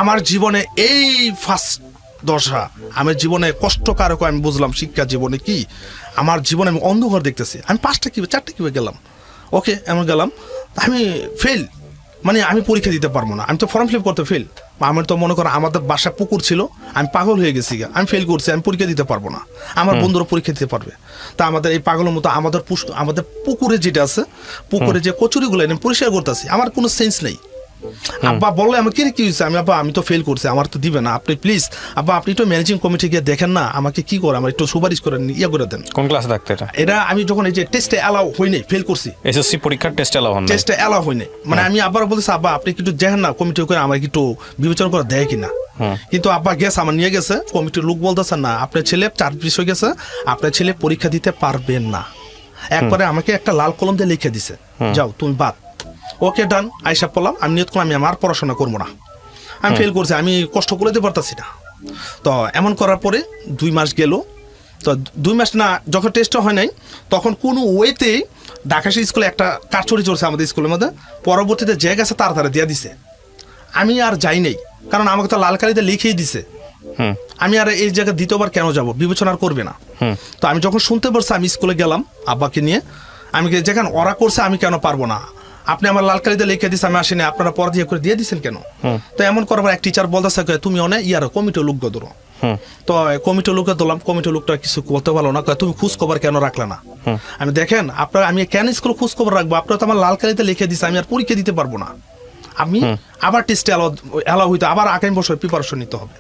আমার জীবনে এই ফার্স্ট দশা, আমার জীবনে কষ্টকারক আমি বুঝলাম শিক্ষা জীবনে কি। আমার জীবনে আমি অন্ধকার দেখতেছি, আমি 4টা কিভাবে গেলাম। ওকে এমন গেলাম, আমি ফেল, মানে আমি পরীক্ষা দিতে পারবো না, আমি তো ফর্ম ফিল আপ করতে ফেল। আমার তো মনে করো আমাদের বাসায় পুকুর ছিল, আমি পাগল হয়ে গেছি, আমি ফেল করছি, আমি পরীক্ষা দিতে পারবো না, আমার বন্ধুরা পরীক্ষা দিতে পারবে। তা আমাদের এই পাগলের মতো আমাদের পুকুরে যেটা আছে, পুকুরে যে কচুরিগুলো আমি পরিষ্কার করতেছি, আমার কোনো সেন্স নেই। আব্বা বললে আমাকে কি হয়েছে, আমি তো ফেল করছি, আমার তো দিবে না, আপনি প্লিজ আব্বা আপনি তো ম্যানেজিং কমিটি গিয়ে দেখেন না আমাকে কি করে, আমার একটু সুপারিশ করে করে দেন। কোন ক্লাসে থাকতে এটা আমি যখন এই যে টেস্টে অ্যালাউ হইনি, ফেল করছি, এসএসসি পরীক্ষার টেস্টে অ্যালাউ হয়নি, মানে আমি আবার বলছি আব্বা আপনি একটু দেখেন না কমিটি করে আমাকে একটু বিবেচনা করে দেয় কিনা। কিন্তু আব্বা গেছে, আমার নিয়ে গেছে, কমিটির লোক বলতেছে না আপনার ছেলে 4 পিস হয়ে গেছে, আপনার ছেলে পরীক্ষা দিতে পারবেন না। একবারে আমাকে একটা লাল কলম দিয়ে লিখে দিছে, যাও তুমি বাদ। ওকে ডান, আইসা পড়লাম, আমি নিয়ত করলাম আমি আমার পড়াশোনা করবো না, আমি ফেল করছি, আমি কষ্ট করে দিতে পারতাছি না। তো এমন করার পরে 2 মাস গেল। তো 2 মাস না, যখন টেস্টটা হয় নাই তখন কোনো ওয়েতেই ঢাকা স্কুলে একটা কারচুরি চলছে আমাদের স্কুলের মধ্যে, পরবর্তীতে যে গেছে তাড়াতাড়ি দিয়ে দিছে, আমি আর যাই নাই, কারণ আমাকে তো লাল কালিতে লিখেই দিছে। আমি আর এই জায়গায় দ্বিতীয়বার কেন যাব, বিবেচনা করবে না। তো আমি যখন শুনতে পারছি আমি স্কুলে গেলাম আব্বাকে নিয়ে, আমি যেখানে ওরা করছে আমি কেন পারবো না, আপনি আমার লাল কালিতে লিখে দিচ্ছে, আমি আসিনি, আপনারা পর দিয়ে করে দিয়ে দিচ্ছেন কেন। তো এমন করার এক টিচার বলতেছে তুমি অনেক কমিটির লোক ধরো। তো কমিটির লোককে ধরলাম, কমিটির লোকটা কিছু বলতে পারলো না, তুমি খোঁজ খবর কেন রাখলে না। আমি দেখেন আপনার, আমি কেন স্কুল খোঁজ খবর রাখবো, আপনারা তো আমার লাল কালিতে লিখে দিচ্ছে, আমি আর পরীক্ষা দিতে পারবো না, আমি আবার টেস্টে অ্যালাউ হইতে আবার আগামী বছর প্রিপারেশন নিতে হবে।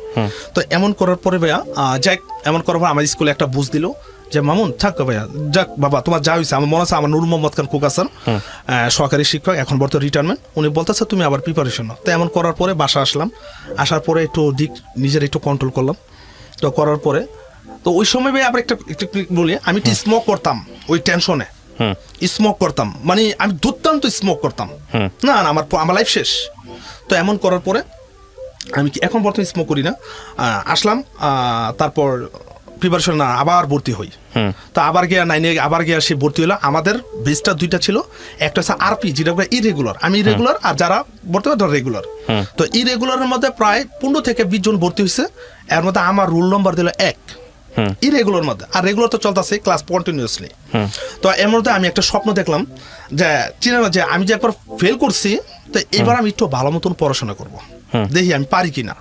তো এমন করার পরে ভাইয়া যাক, এমন করার পর আমার স্কুলে একটা বুঝ দিল যে মামুন থাক ভাইয়া, যাক বাবা তোমার যা হয়েছে। আমার মনে আছে আমার নূর মোহাম্মদ খান খোকা স্যার, সরকারি শিক্ষক, এখন বর্তমানে রিটায়ারমেন্ট, উনি বলতেছে তুমি আবার প্রিপারেশন নাও। তো এমন করার পরে বাসা আসলাম, আসার পরে একটু নিজের একটু কন্ট্রোল করলাম। তো করার পরে তো ওই সময় ভাই আবার একটু বলি, আমি একটু স্মোক করতাম, ওই টেনশনে স্মোক করতাম, মানে আমি দুর্দান্ত স্মোক করতাম, না আমার লাইফ শেষ। তো এমন করার পরে আমি কি এখন বর্তমানে স্মোক করি না। আসলাম, তারপর প্রিপারেশন না আবার ভর্তি হই। তো আবার গিয়া 9-এ আবার গিয়া সে ভর্তি হলো। আমাদের বেসটা 2টা ছিল, একটা হচ্ছে আরপি যেটা ইরেগুলার, আমি ইরেগুলার, আর যারা বর্তমানে রেগুলার। তো ইরেগুলারের মধ্যে প্রায় 15 থেকে 20 জন ভর্তি হয়েছে, এর মধ্যে আমার রোল নম্বর দিল 1 ইরেগুলার মধ্যে, আর রেগুলার তো চলতেছে ক্লাস কন্টিনিউয়াসলি। তো এর মধ্যে আমি একটা স্বপ্ন দেখলাম যে আমি যে একবার ফেল করছি, তো এবার আমি একটু ভালো মতন পড়াশোনা করবো, দেখি আমি পারি কিনা।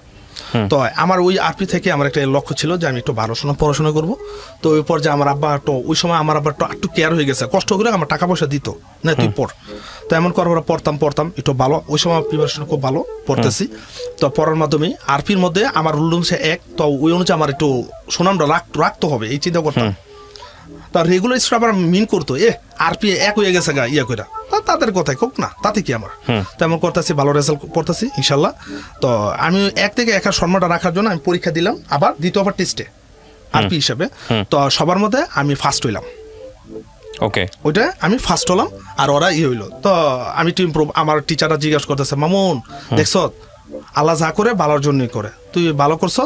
তো আমার ওই আরপি থেকে আমার একটা লক্ষ্য ছিল যে আমি একটু ভালো পড়াশোনা করবো। তো ওই পর যে আমার আব্বা ওই সময় আমার আব্বা একটু কেয়ার হয়ে গেছে, কষ্ট করে আমার টাকা পয়সা দিত না, তুই পড়। তো এমন করার পড়তাম একটু ভালো, ওই সময় প্রিপারেশন খুব ভালো পড়তেছি। তো পড়ার মাধ্যমে আরপির মধ্যে আমার রুল হচ্ছে 1, তো ওই অনুযায়ী আমার একটু সুনামটা রাখতে হবে এই চিন্তা করতাম। তা রেগুলার স্টাফ আবার মিন করতো আরপি 1 হয়ে গেছে গা ইয়া করে, তাদের কথাই হোক না, তাতে কি আমার। তো এমন করতেছি, ভালো রেজাল্ট করতেছি ইনশাল্লাহ। তো আমি 1 থেকে 1 সম্মানটা রাখার জন্য আমি পরীক্ষা দিলাম আবার দ্বিতীয়বার টেস্টে আরপি হিসাবে। তো সবার মধ্যে আমি ফার্স্ট হইলাম, ওকে ওইটা আমি ফার্স্ট হলাম, আর ওরা হইলো। তো আমি আমার টিচাররা জিজ্ঞাসা করতেছে মামুন দেখছ আল্লাহ যা করে ভালোর জন্যই করে, তুই ভালো করছ,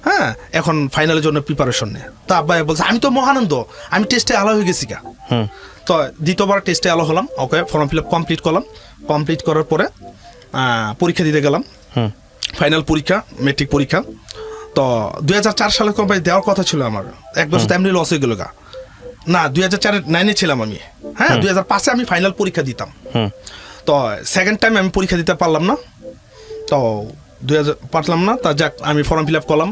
হ্যাঁ এখন ফাইনালের জন্য প্রিপারেশন নে। তো আব্বাই বলছে আমি তো মহানন্দ, আমি টেস্টে আলো হয়ে গেছি গা। তো দ্বিতীয়বার টেস্টে আলো হলাম, ওকে ফর্ম ফিল আপ কমপ্লিট করলাম। কমপ্লিট করার পরে পরীক্ষা দিতে গেলাম, ফাইনাল পরীক্ষা, মেট্রিক পরীক্ষা। তো 2004 সালে কোম্পানি দেওয়ার কথা ছিল আমার, 1 বছর তেমনি লস হয়ে গেল গা। না 2004-9-এ ছিলাম আমি, হ্যাঁ 2005-এ আমি ফাইনাল পরীক্ষা দিতাম। তো সেকেন্ড টাইম আমি পরীক্ষা দিতে পারলাম না, তো 2000 পারলাম না। তা যাক আমি ফর্ম ফিল আপ করলাম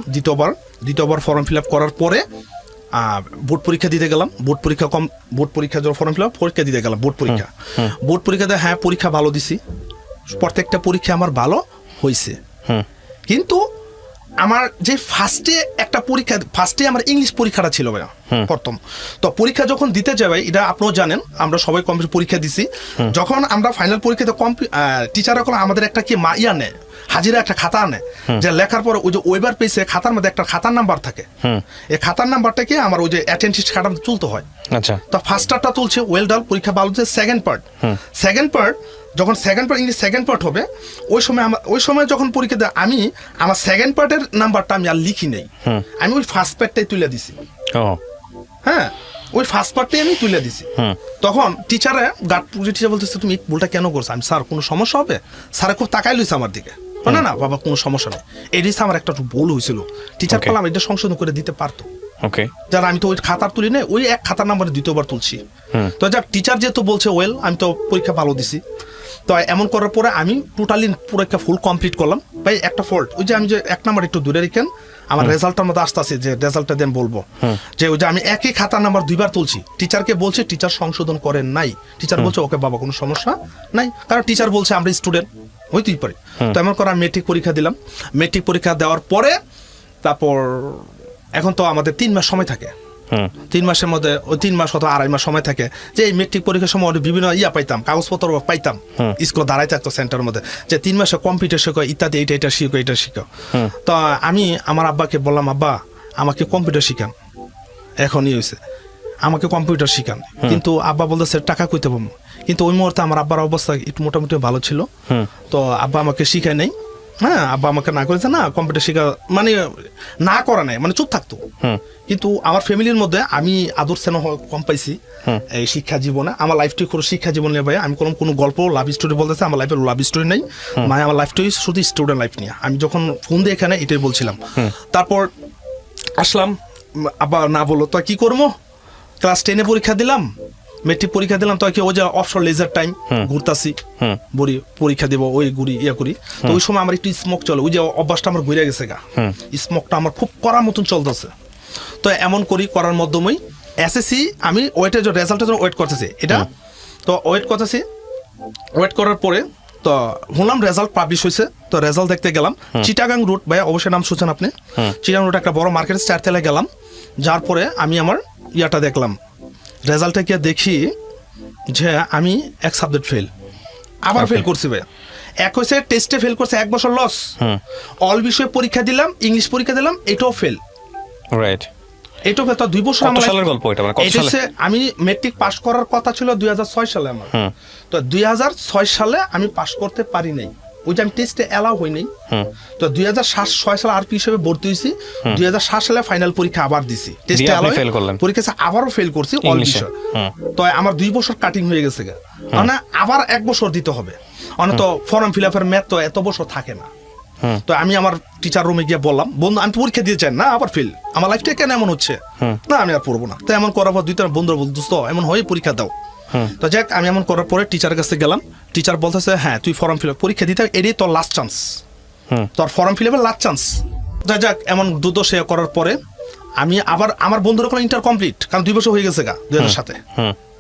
দ্বিতীয়বার ফর্ম ফিল আপ করার পরে বোর্ড পরীক্ষা দিতে গেলাম, বোর্ড পরীক্ষা যখন ফর্ম ফিল আপ পরীক্ষা দিতে গেলাম, বোর্ড পরীক্ষাতে হ্যাঁ পরীক্ষা ভালো দিছি, প্রত্যেকটা পরীক্ষা আমার ভালো হয়েছে। কিন্তু আমার যে ফার্স্টে আমার ইংলিশ পরীক্ষাটা ছিল ভাইয়া প্রথম। তো পরীক্ষা যখন দিতে যাই ভাই, এটা আপনারাও জানেন, আমরা সবাই কম্পিউটার পরীক্ষা দিছি। যখন আমরা ফাইনাল পরীক্ষাতে টিচাররা কোনো আমাদের একটা কি ইয়া নেয়, হাজিরা একটা খাতা আনে, যে লেখার পরে ওই যে ওয়েবার পেজে খাতার মধ্যে একটা খাতার নাম্বার থাকে, এই খাতার নাম্বারটাকে আমার ওই যে অ্যাটেন্ডেন্স খাতার মধ্যে তুলতে হয়। আচ্ছা, তো ফার্স্টারটা তুলছে, ওয়েল ডান, পরীক্ষা ভালো হচ্ছে। সেকেন্ড পার্ট যখন ইংলিশ সেকেন্ড পার্ট হবে, ওই সময় যখন পরীক্ষা দেয়, আমি আমার সেকেন্ড পার্টের নাম্বারটা আমি আর লিখি নেই, আমি ওই ফার্স্ট পার্টটাই তুলে দিছি। হ্যাঁ, ওই ফার্স্ট পার্টটাই আমি তুলে দিছি। তখন টিচার বলতেছে তুমি ভুলটা কেন করছো? আমি স্যার কোনো সমস্যা হবে? স্যার খুব তাকাই লইছে আমার দিকে, না না বাবা কোনো সমস্যা নেই, এটাই আমার একটা ভুল হয়েছিল। টিচার বললাম এটা সংশোধন করে দিতে পারতো। যারা আমি তো ওই খাতার তুলি না, ওই এক খাতার নাম্বারে দ্বিতীয়বার তুলছি। তো যাক, টিচার যেহেতু বলছে ওয়েল, আমি তো পরীক্ষা ভালো দিছি। তো এমন করার পরে আমি টোটালি পরীক্ষা ফুল কমপ্লিট করলাম। ভাই একটা ফল্ট, ওই যে আমি যে এক নাম্বার একটু দূরে রেখেন, আমার রেজাল্টের মধ্যে আসতে আছে, যে রেজাল্টটা দেন বলবো, যে ওই যে আমি একই খাতার নাম্বার 2বার তুলছি। টিচারকে বলছে, টিচার সংশোধন করেন নাই। টিচার বলছে ওকে বাবা কোনো সমস্যা নাই, কারণ টিচার বলছে আমরা স্টুডেন্ট হইতেই পারি। তো এমন করে আমি মেট্রিক পরীক্ষা দিলাম। মেট্রিক পরীক্ষা দেওয়ার পরে তারপর এখন তো আমাদের 3 মাস সময় থাকে, 3 মাসের মধ্যে ওই 3 মাস অথবা 2.5 মাস সময় থাকে, যে এই মেট্রিক পরীক্ষার সময় বিভিন্ন পাইতাম, কাগজপত্র পাইতাম, স্কুল দাঁড়াই থাকতো সেন্টারের মধ্যে, যে 3 মাসে কম্পিউটার শেখো ইত্যাদি, এটা শিখো। তো আমি আমার আব্বাকে বললাম, আব্বা আমাকে কম্পিউটার শিখান, এখনই হয়েছে আমাকে কম্পিউটার শিখান। কিন্তু আব্বা বলতেছে টাকা কইতে পারবো। কিন্তু ওই মুহূর্তে আমার আব্বার অবস্থা একটু মোটামুটি ভালো ছিল, তো আব্বা আমাকে শিখায় নেই। হ্যাঁ, আব্বা আমাকে না করেছে, না কম্পিউটার শেখা মানে না করা নাই, মানে চুপ থাকতো। কিন্তু আমার ফ্যামিলির মধ্যে আমি আদর স্নেহ কম পাইছি এই শিক্ষা জীবনে। আমার লাইফটি কোনো শিক্ষা জীবন নিয়ে ভাই, আমি কোনো গল্প লাভ স্টোরি বলতেছে, আমার লাইফের লাভ স্টোরি নেই, মানে আমার লাইফটাই শুধু স্টুডেন্ট লাইফ নিয়ে। আমি যখন ফোন দিয়ে এখানে এটাই বলছিলাম। তারপর আসলাম, আব্বা না বললো তো কি করবো, ক্লাস 10 পরীক্ষা দিলাম, মেট্রিক পরীক্ষা দিলাম, তো কি ওই যে অবসর লেজার টাইম ঘুরতাছি, বড়ি পরীক্ষা দেবো, ওই ঘুরি করি। তো ওই সময় আমার একটু স্মোক চলে, ওই যে অভ্যাসটা আমার ঘুরে গেছে গা, স্মোকটা আমার খুব করার মতন চলতেছে। তো এমন করার মাধ্যমেই এসএসসি আমি ওয়েটের রেজাল্টের জন্য ওয়েট করতেছি, এটা তো ওয়েট করার পরে তো শুনলাম রেজাল্ট পাবলিশ হয়েছে। তো রেজাল্ট দেখতে গেলাম চিটাগাং রুট, ভাই অবশ্যই নাম শুনছেন আপনি, চিটাগাং রুট একটা বড় মার্কেট, 4 তলায় গেলাম। যার পরে আমি আমার দেখলাম, রেজাল্টটা কি দেখি যে আমি এক সাবজেক্ট ফেল, আবার ফেল করছি ভাই। এক হয়েছে টেস্টে ফেল করছে, 1 বছর লস। অল বিষয়ে পরীক্ষা দিলাম, ইংলিশ পরীক্ষা দিলাম, এটাও ফেল। রাইট, এটাও ফেল। তো 2 বছর আমার গল্প। আমি মেট্রিক পাস করার কথা ছিল 2006 সালে আমার, তো 2006 সালে আমি পাস করতে পারি নাই, ওই যে আমি টেস্টে অ্যালাউ হই নাই। তো 2006 সালে আরপি হিসেবে ভর্তি হয়েছি, 2007 সালে ফাইনাল পরীক্ষা আবার দিছি, টেস্টে অ্যালাউ পরীক্ষা আবারও ফেল করছি অল বিষয়। তো আমার 2 বছর কাটিং হয়ে গেছে, মানে আবার 1 বছর দিতে হবে, মানে তো ফর্ম ফিল আপের ম্যাথ তো এত বছর থাকে না। তো আমি আমার টিচার রুমে গিয়ে বললাম, বন্ধু আমি পরীক্ষা দিয়ে চাই না, আবার ফেল, আমার লাইফটা কেন এমন হচ্ছে, না আমি আর পড়বো না। তো এমন করার পর 2-3 বন্ধু বল, দোস্ত এমন হয়ে পরীক্ষা দাও। তো যাক, আমি এমন করার পরে টিচারের কাছে গেলাম, টিচার বলতেছে হ্যাঁ তুই ফর্ম ফিল আপ পরীক্ষা দিতে, এটাই তোর লাস্ট চান্স, তোর ফর্ম ফিল আপের লাস্ট চান্স। যাক, এমন দ্রুত সে করার পরে আমি আবার আমার বন্ধুরা কোনো ইন্টার কমপ্লিট, কারণ 2 বছর হয়ে গেছে 2007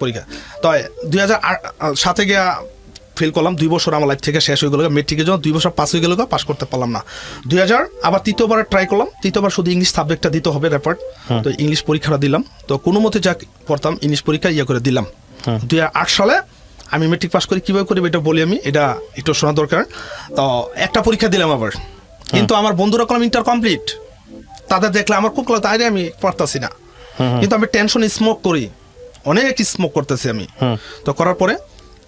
পরীক্ষা। তো 2007 গিয়া ফেল করলাম, 2 বছর আমার লাইফ থেকে শেষ হয়ে গেল। মেট্রিকের জন্য 2 বছর পাস হয়ে গেল, পাস করতে পারলাম না। 2000 আবার তৃতীয়বার ট্রাই করলাম, তৃতীয়বার শুধু ইংলিশ সাবজেক্টটা দিতে হবে রেপার্ট। তো ইংলিশ পরীক্ষাটা দিলাম, তো কোনো মতে যা পড়তাম ইংলিশ পরীক্ষা করে দিলাম। 2008 সালে আমি মেট্রিক পাস করি, কীভাবে করি এটা বলি আমি, এটা একটু শোনা দরকার। তো একটা পরীক্ষা দিলাম আবার, কিন্তু আমার বন্ধুরা করলাম ইন্টার কমপ্লিট, তাদের দেখলে আমার খুব তাই আমি পড়তাছি না, কিন্তু আমি টেনশন স্মোক করি, অনেক স্মোক করতেছি আমি। তো করার পরে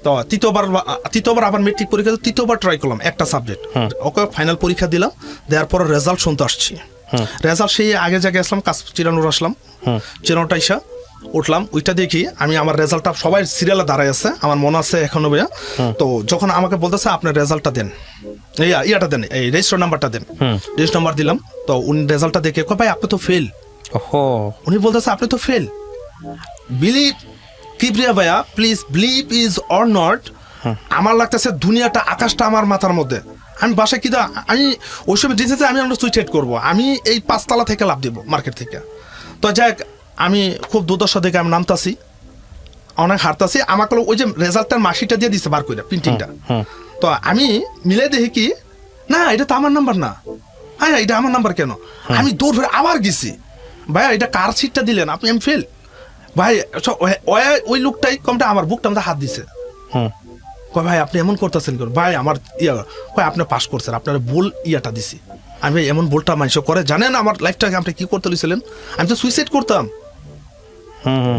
তো তৃতীয়বার আবার মেট্রিক পরীক্ষা, তৃতীয়বার ট্রাই করলাম একটা সাবজেক্ট, ওকে ফাইনাল পরীক্ষা দিলাম। দেওয়ার পরে রেজাল্ট শুনতে আসছি, রেজাল্ট সেই আগে জায়গায় আসলাম, চিরানুর আসলাম, চিরানুরটা ইসা উঠলাম, ওইটা দেখি আমি আমার রেজাল্টটা সবাই সিরিয়ালে দাঁড়ায় আছে, আমার মনে আছে এখনো ভাইয়া। তো যখন আমাকে বলতেছে আপনার রেজাল্টটা দেন, ইয়াটা দেন, এই রেজিস্টার নাম্বারটা দেন, রেজিস্টার নাম্বার দিলাম। তো উনি রেজাল্টটা দেখে ভাই আপনি তো ফেল, উনি বলতেছে আপনি তো ফেল। বিলিভ কিবরিয়া ভাইয়া, please believe is or not, আমার লাগতেছে দুনিয়াটা আকাশটা আমার মাথার মধ্যে। আমি বাসায় কি আমি ওই সময় ডিসিশন আমি সুইসাইড করবো, আমি এই 5 তলা থেকে লাভ দেবো মার্কেট থেকে। তো যাই আমি খুব দুর্দশা দেখে আমি নামতাছি, অনেক হারতাছি, আমাকে ওই যে রেজাল্টটার মার্কশিটটা দিয়ে দিচ্ছে বার করে প্রিন্টিংটা। তো আমি মিলে দেখি কি না এটা তো আমার নাম্বার না, হ্যাঁ এটা আমার নাম্বার কেন, আমি দৌড় ফিরে আবার গেছি, ভাই এটা কার সিটটা দিলেন আপনি, আমি ফেল। ভাই ওই লোকটাই কমটা আমার বুকটা আমাদের হাত দিছে, কয় ভাই আপনি এমন করতেছেন কেন, ভাই আমার ইয়া কয় আপনি পাস করছেন, আপনার ভুল ইয়াটা দিছি। আমি এমন ভুলটা মানুষ করে জানেন আমার লাইফটাকে আপনি কি করতে লইছিলেন, আমি তো সুইসাইড করতাম।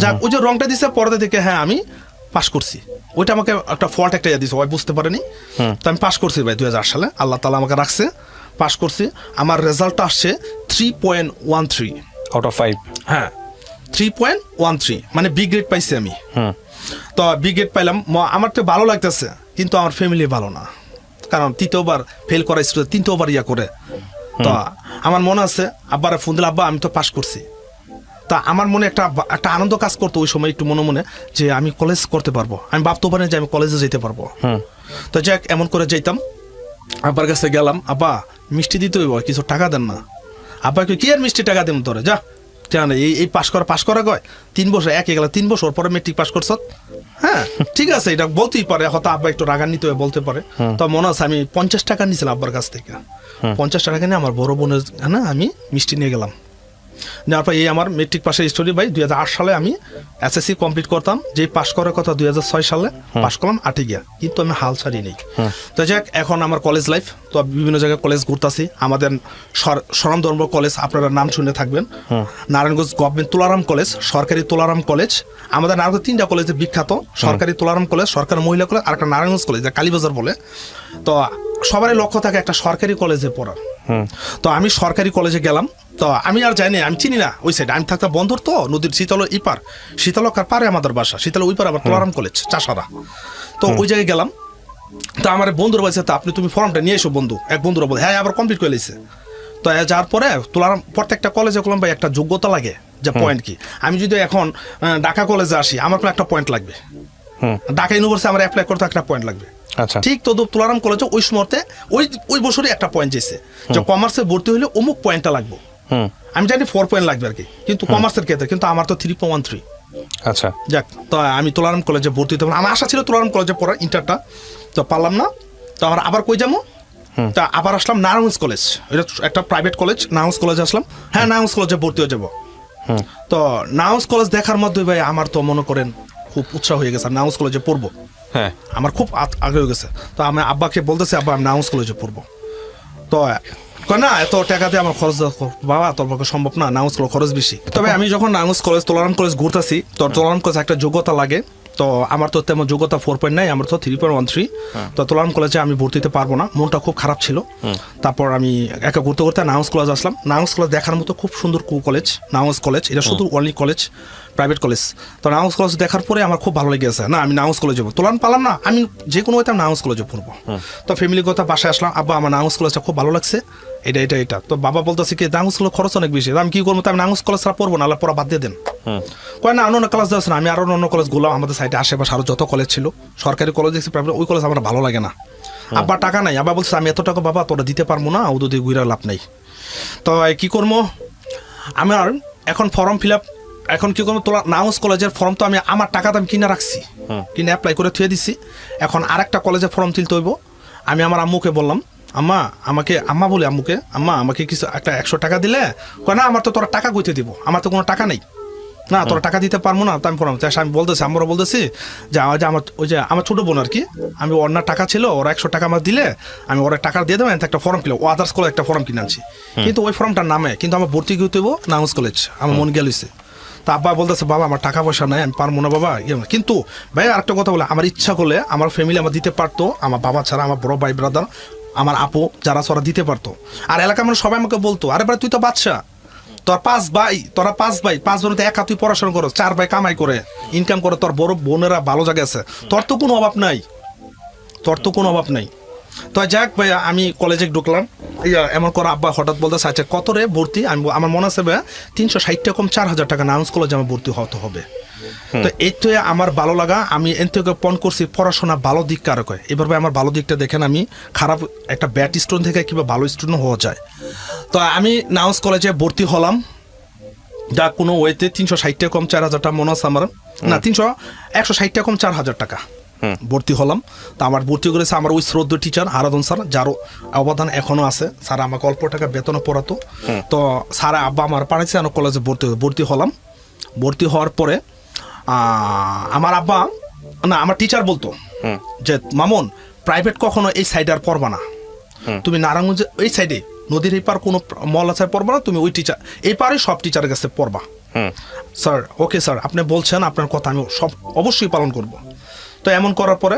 যাক ওই যে রংটা দিছে পরে থেকে হ্যাঁ আমি পাস করছি, ওইটা আমাকে একটা ফল্ট একটা দিছে, ওই বুঝতে পারেনি। তো আমি পাস করছি ভাই 2008 সালে, আল্লাহ তাআলা আমাকে রাখছে, পাস করছি। আমার রেজাল্টটা আসছে 3.13 আউট অফ 5। হ্যাঁ 3.13 মানে বি গ্রেড পাইছি আমি। তো বি গ্রেড পাইলাম, আমার তো ভালো লাগতেছে, কিন্তু আমার ফ্যামিলি ভালো না, কারণ তৃতীয়বার ফেল করাইছিল, তৃতীয়বার ইয়া করে। তো আমার মনে আছে আব্বারে ফোন দিলে, আব্বা আমি তো পাস করছি। তা আমার মনে একটা আনন্দ কাজ করতো ওই সময় একটু মনে মনে, যে আমি কলেজ করতে পারবো, আমি ভাবতে পারি যে আমি কলেজে যেতে পারবো। তো যাক এমন করে যেতাম, আব্বার কাছে গেলাম, আব্বা মিষ্টি দিতে হইব, কিছু টাকা দেন না। আব্বা কি আর মিষ্টি টাকা দেন তোরে, যা এই পাস করা কয় 3 বছর একে গেল, 3 বছর পরে মেট্রিক পাস করছ, হ্যাঁ ঠিক আছে এটা বলতেই পারে, হয়তো আব্বা একটু রাগান্বিত হয়ে বলতে পারে। তো মনে আছে আমি 50 টাকা নিয়েছিলাম আব্বার কাছ থেকে, 50 টাকা নিয়ে আমার বড় বোনের না আমি মিষ্টি নিয়ে গেলাম। নেওয়ার পর এই আমার মেট্রিক পাশের স্টোরি ভাই। 2008 সালে আমি এসএসসি কমপ্লিট করতাম, যে পাস করার কথা 2006 সালে পাস করলাম 8 গিয়া, কিন্তু আমি হাল ছাড়ি নেই। তো যাক এখন আমার কলেজ লাইফ, তো বিভিন্ন জায়গায় কলেজ ঘুরতাছি। আমাদের স্বনামধন্য কলেজ আপনারা নাম শুনে থাকবেন, নারায়ণগঞ্জ গভর্নমেন্ট তুলারাম কলেজ, সরকারি তুলারাম কলেজ। আমাদের নারায়ণগঞ্জ 3টা কলেজে বিখ্যাত, সরকারি তুলারাম কলেজ, সরকারি মহিলা কলেজ, আর একটা নারায়ণগঞ্জ কলেজ কালীবাজার বলে। তো সবারই লক্ষ্য থাকে একটা সরকারি কলেজে পড়ার। তো আমি সরকারি কলেজে গেলাম, তো আমি আর যাইনি, আমি চিনি না ওই সাইড, আমি থাকতাম বন্দর, তো নদীর শীতল ইপার, শীতলকার পারে আমাদের বাসা, শীতল ওই পারে আবার তুলারাম কলেজ চাষারা। তো ওই জায়গায় গেলাম, তো আমার বন্ধুর বলছে তা তুমি ফর্মটা নিয়ে এসো বন্ধু, এক বন্ধুরা বলে হ্যাঁ আবার কমপ্লিট করে নিয়েছে। তো যাওয়ার পরে তুলারাম প্রত্যেকটা কলেজে করলাম ভাই একটা যোগ্যতা লাগে, যে পয়েন্ট কি, আমি যদি এখন ঢাকা কলেজে আসি আমার কোনো একটা পয়েন্ট লাগবে, ঢাকা ইউনিভার্সিটি আমার অ্যাপ্লাই করতে একটা পয়েন্ট লাগবে। ঠিক তো তুলারাম কলেজে ওই সময়তে ওই বছরই একটা পয়েন্ট যেছে, যে কমার্সে ভর্তি হলে অমুক পয়েন্টটা লাগবে, আমি জানি 4 পয়েন্ট লাগবে আর কি, কিন্তু কমার্সের ক্ষেত্রে কিন্তু আমার তো 3.13। আচ্ছা যাক তো আমি তুলারাম কলেজে ভর্তি হতে, আমার আশা ছিল তুলারাম কলেজে পড়ার, ইন্টারটা তো পারলাম না। তো আবার কই যাবো, তা আবার আসলাম নারায়ণগঞ্জ কলেজ, এটা একটা প্রাইভেট কলেজ, নারায়ণগঞ্জ কলেজে আসলাম, হ্যাঁ নারায়ণগঞ্জ কলেজে ভর্তি হয়ে যাবো। তো নারায়ণগঞ্জ কলেজ দেখার মধ্যে ভাই আমার তো মনে করেন খুব উৎসাহ হয়ে গেছে, নারায়ণগঞ্জ কলেজে পড়বো, হ্যাঁ আমার খুব আগে হয়ে গেছে। তো আমি আব্বাকে বলতেছি আব্বা আমি নারায়ণগঞ্জ কলেজে পড়বো, তো না এত টাকা দিয়ে আমার খরচ, বাবা তোর পক্ষে সম্ভব না, নারায়ণগঞ্জ কলেজ খরচ বেশি। তবে আমি যখন নারায়ণগঞ্জ কলেজ তুলারাম কলেজ ঘুরতেছি, তো তুলারাম কলেজ একটা যোগ্যতা লাগে, তো আমার তো তেমন যোগ্যতা 4.9, আমার তো 3.13। তো তুলারাম কলেজে আমি ভর্তি হতে পারবো না, মনটা খুব খারাপ ছিল। তারপর আমি একা ঘুরতে ঘুরতে নারায়ণগঞ্জ কলেজ আসলাম। নারায়ণগঞ্জ কলেজ দেখার মতো খুব সুন্দর কলেজ, নারায়ণগঞ্জ কলেজ এটা শুধু অনলি কলেজ, প্রাইভেট কলেজ। তো নারায়ণগঞ্জ কলেজ দেখার পরে আমার খুব ভালো লেগেছে, না আমি নারায়ণগঞ্জ কলেজে যাবো, তুলারাম পারলাম না, আমি যে কোনো হয়তো নারায়ণগঞ্জ কলেজে পড়বো। তো ফ্যামিলির কথা বাসায় আসলাম, আব্বা আমার নারায়ণগঞ্জ কলেজটা খুব ভালো লাগছে, এটা। তো বাবা বলতেছে কি নারায়ণগঞ্জ কলেজ খরচ অনেক বেশি, আমি কি করবো, আমি নারায়ণগঞ্জ কলেজ ছাড়া পড়বো না, পড়া বাদ দিয়ে দেন। কয় না অন্য কলেজ যাচ্ছে না, আমি আরো অন্য কলেজ গুলাম, আমাদের সাইডে আশেপাশে আরো যত কলেজ ছিল, সরকারি কলেজ দেখছি প্রাইভেট, ওই কলেজ আমার ভালো লাগে না। আব্বা টাকা নাই, আব্বা বলছে আমি এত টাকা বাবা তোরা দিতে পারবো না, ওদের দিয়ে ঘুরে লাভ নাই। তো কি করবো, আমার এখন ফর্ম ফিল আপ, এখন কি করবো, তোলা নারায়ণগঞ্জ কলেজের ফর্ম তো আমি আমার টাকাতে আমি কিনে রাখছি, কিনে অ্যাপ্লাই করে থুয়ে দিচ্ছি, এখন আরেকটা কলেজের ফর্ম তুলতে হইব। আমি আমার আম্মুকে বললাম, আম্মা বলে আম্মুকে, আম্মা আমাকে কিছু একটা 100 টাকা দিলে, কয় না আমার তো তোরা টাকা কইতে দিব, আমার তো কোনো টাকা নেই, না তোরা টাকা দিতে পারবো না। তো আমি পড়াম, আমি বলতেছি আমরা বলতেছি যে আমার ছোটো বোন আর কি, আমি ওর না টাকা ছিল, ওরা 100 টাকা আমার দিলে আমি ওরা টাকা দিয়ে দেবো, একটা ফর্ম কিনে ও আদার্স কলেজ একটা ফর্ম কিনে আনছি, কিন্তু ওই ফর্মটার নামে কিন্তু আমার ভর্তি হইতে হইব নারায়ণগঞ্জ কলেজ, আমার মন গেলছে। তা আব্বা বলতেছে বাবা আমার টাকা পয়সা নাই, আমি পারবো না বাবা, কিন্তু ভাই আরেকটা কথা বলে, আমার ইচ্ছা করলে আমার ফ্যামিলি আমার দিতে পারতো, আমার বাবা ছাড়া আমার বড় ভাই ব্রাদার আমার আপু যারা ওরা দিতে পারতো। আর এলাকার মানুষ সবাই আমাকে বলতো আরে ভাই তুই তো বাচ্চা, তোরা 5 ভাই 5 জনতে একা তুই পড়াশোনা করো, 4 ভাই কামাই করে ইনকাম করে, তোর বড় বোনেরা ভালো জায়গায় আছে, তোর তো কোনো অভাব নাই। তো যাক ভাই আমি কলেজে ঢুকলাম, এমন করে আব্বা হঠাৎ বলতেছে আচ্ছা কত রে ভর্তি, আমার মনে আছে ভাই 360 টাকা কম 4000 টাকা নারায়ণগঞ্জ কলেজে আমার ভর্তি হতে হবে। তো এই তো আমার ভালো লাগা, আমি এর থেকে পণ করছি পড়াশোনা ভালো দিক কারো কয়, এবার ভাই আমার ভালো দিকটা দেখেন, আমি খারাপ একটা ব্যাড স্টুডেন্ট থেকে কিংবা ভালো স্টুডেন্ট হওয়া যায়। তো আমি নারায়ণগঞ্জ কলেজে ভর্তি হলাম, যা কোনো ওয়েতে 360 টাকা কম 4000 টাকা মনে আছে আমার, না 160 টাকা কম 4000 টাকা ভর্তি হলাম। তো আমার ভর্তি করেছে আমার ওই শ্রদ্ধ টিচার হারাধন স্যার, যার অবদান এখনো আছে। স্যার আমাকে অল্প টাকা বেতনে পড়াতো। তো স্যার আব্বা আমার পাঠাইছে আমি কলেজে ভর্তি হলাম। ভর্তি হওয়ার পরে আমার আব্বা না আমার টিচার বলতো যে মামুন প্রাইভেট কখনো এই সাইডে আর পড়বা না, তুমি নারায়ণগঞ্জে এই সাইডে নদীর এই পার কোনো মল আছে পড়বা না, তুমি ওই টিচার এই পারে সব টিচারের কাছে পড়বা। স্যার ওকে স্যার আপনি বলছেন, আপনার কথা আমি সব অবশ্যই পালন করব। তো এমন করার পরে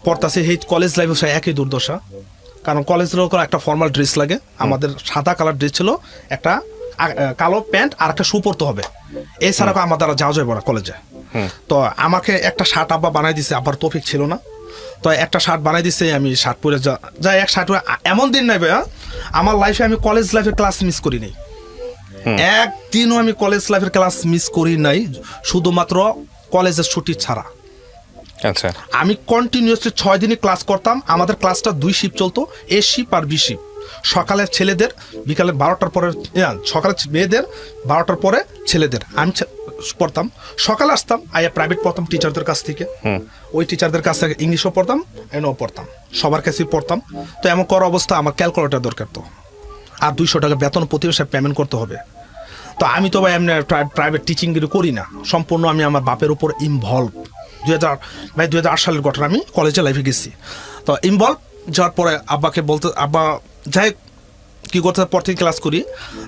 পড়তাছি এই কলেজ লাইফে একই দুর্দশা, কারণ কলেজের একটা ফর্মাল ড্রেস লাগে, আমাদের সাদা কালার ড্রেস ছিল, একটা কালো প্যান্ট আর একটা শু পরতে হবে, এছাড়া আমার দ্বারা যাওয়া যাবে না কলেজে। তো আমাকে একটা শার্ট আব্বা বানাই দিছে, আবার তৌফিক ছিল না, তো একটা শার্ট বানাই দিছে, আমি শার্ট পরে যাই এক শার্ট এমন দিন নেবে আমার লাইফে আমি কলেজ লাইফের ক্লাস মিস করি নাই, একদিনও আমি কলেজ লাইফের ক্লাস মিস করি নাই, শুধুমাত্র কলেজের ছুটি ছাড়া। আচ্ছা, আমি কন্টিনিউয়াসলি 6 দিনই ক্লাস করতাম। আমাদের ক্লাসটা 2 শিফট চলতো, এ শিফট আর বি শিফট। সকালে ছেলেদের, বিকালে 12টার পরে, সকালে মেয়েদের, 12টার পরে ছেলেদের। আমি পড়তাম, সকালে আসতাম, আইয়া প্রাইভেট পড়তাম টিচারদের কাছ থেকে, ওই টিচারদের কাছ থেকে ইংলিশও পড়তাম, এনও পড়তাম, সবার কাছেই পড়তাম। তো এমন করার অবস্থা আমার ক্যালকুলেটর দরকার, তো আর 200 টাকা বেতন প্রতি মাসে পেমেন্ট করতে হবে। তো আমি তো ভাই এমনি প্রাইভেট টিচিং করি না, সম্পূর্ণ আমি আমার বাপের উপর ইনভলভ। 2008 সালের ঘটনা, আমি কলেজে লাইফে গেছি। তো ইনভলভ যাওয়ার পরে আব্বাকে বলতে, আব্বা যাই কি করতে পর থেকে ক্লাস করি,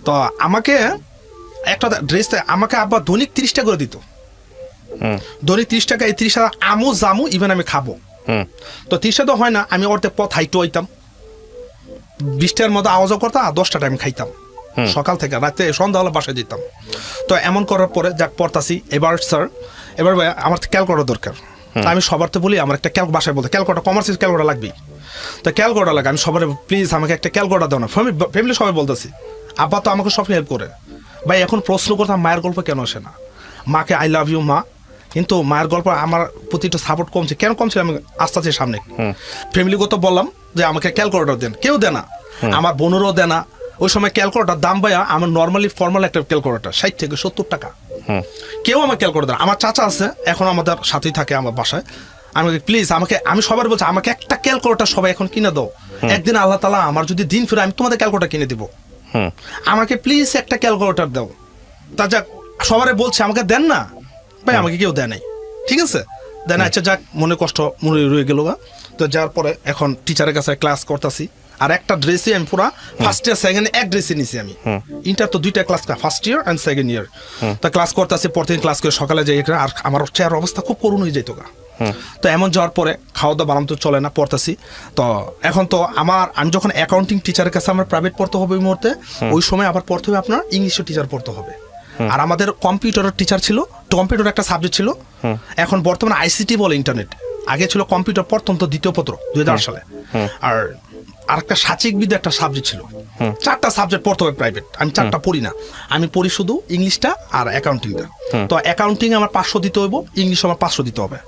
তো আমাকে একটা ড্রেস আমাকে আব্বা দৈনিক 30 টাকা করে দিত, দৈনিক 30 টাকা। এই 30 টাকা আমু জামু ইভেন আমি খাবো। তো 30 টাকা তো হয় না, আমি ওর পথ হাইটু হইতাম, 20 টাকার মতো আওয়াজও করতাম, আর 10 টাকা আমি খাইতাম সকাল থেকে রাতে, সন্ধ্যা হলে বাসায় দিতাম। তো এমন করার পরে যাক পড়তাছি, এবার স্যার এবার আমার ক্যালকুলেটর দরকার। আমি সবার তো বলি আমার একটা বাসায় বলতে ক্যালকুলেটর, কমার্সের ক্যালকুলেটর লাগবেই, তো ক্যালকুলেটর লাগে। আমি সবার প্লিজ আমাকে একটা ক্যালকুলেটর দাও না, ফ্যামিলি সবাই বলতেছি। আব্বা তো আমাকে সব হেল্প করে। ভাই এখন প্রশ্ন করতাম মায়ের গল্প কেন আসে না, মাকে আই লাভ ইউ মা, কিন্তু মায়ের গল্প আমার প্রতি একটু সাপোর্ট কমছে। কেন কমছে আমি আস্তে আস্তে সামনে ফ্যামিলিগত বললাম যে আমাকে ক্যালকুলেটর দেন, কেউ দেয় না, আমার বোনেরও দেয় না। ওই সময় ক্যালকুলেটর দাম ভাইয়া আমার নর্মালি ফর্মাল একটা ক্যালকুলেটর 60 থেকে 70 টাকা, কেউ আমার ক্যালকুলেটর দেয়। আমার চাচা আছে এখন আমাদের সাথেই থাকে আমার বাসায়, আমাকে প্লিজ আমাকে, আমি সবার বলছি আমাকে একটা ক্যালকুলেটর সবাই এখন কিনে দাও, একদিন আল্লাহ তাআলা আমার যদি দিন ফিরে আমি তোমাদের ক্যালকুলেটর কিনে দিব, আমাকে প্লিজ একটা ক্যালকুলেটর দাও। তা যাক সবারে বলছে আমাকে দেন না, ভাই আমাকে কেউ দেয় নাই, ঠিক আছে দেন। আচ্ছা যাক মনে কষ্ট মনে রয়ে গেল। তো যার পরে এখন টিচারের কাছে ক্লাস করতেছি, আর একটা ড্রেসে আমি পুরা ফার্স্ট ইয়ার সেকেন্ড এক ড্রেসে নিছি আমি। ইন্টার তো 2টা class, first year and second year. তো ক্লাস করতেছি, পরদিন ক্লাস করে সকালে যাই, আর আমার চেয়ার অবস্থা খুব করুণ হয়ে যেত গা। তো এমন যাওয়ার পরে খাওয়া দাওয়া বানাম তো চলে না, পড়তেছি। তো এখন তো আমি যখন অ্যাকাউন্টিং টিচারের কাছে আমার প্রাইভেট পড়তে হবে ওই মুহূর্তে, ওই সময় আবার পড়তে হবে আপনার ইংলিশের টিচার পড়তে হবে। আর আমাদের কম্পিউটারের টিচার ছিল, কম্পিউটার একটা সাবজেক্ট ছিল, এখন বর্তমানে আইসিটি বলে ইন্টারনেট, আগে ছিল কম্পিউটার প্রথম তো 2য় পত্র 2008 সালে। আর আরেকটা সাচিক বিদ্যা একটা সাবজেক্ট ছিল, 4টা সাবজেক্ট পড়তে হবে প্রাইভেট। আমি 4টা পড়ি না, আমি পড়ি শুধু ইংলিশটা আর অ্যাকাউন্টিংটা। তো অ্যাকাউন্টিং আমার 500 দিতে হইব, ইংলিশ আমার 500 দিতে হবে।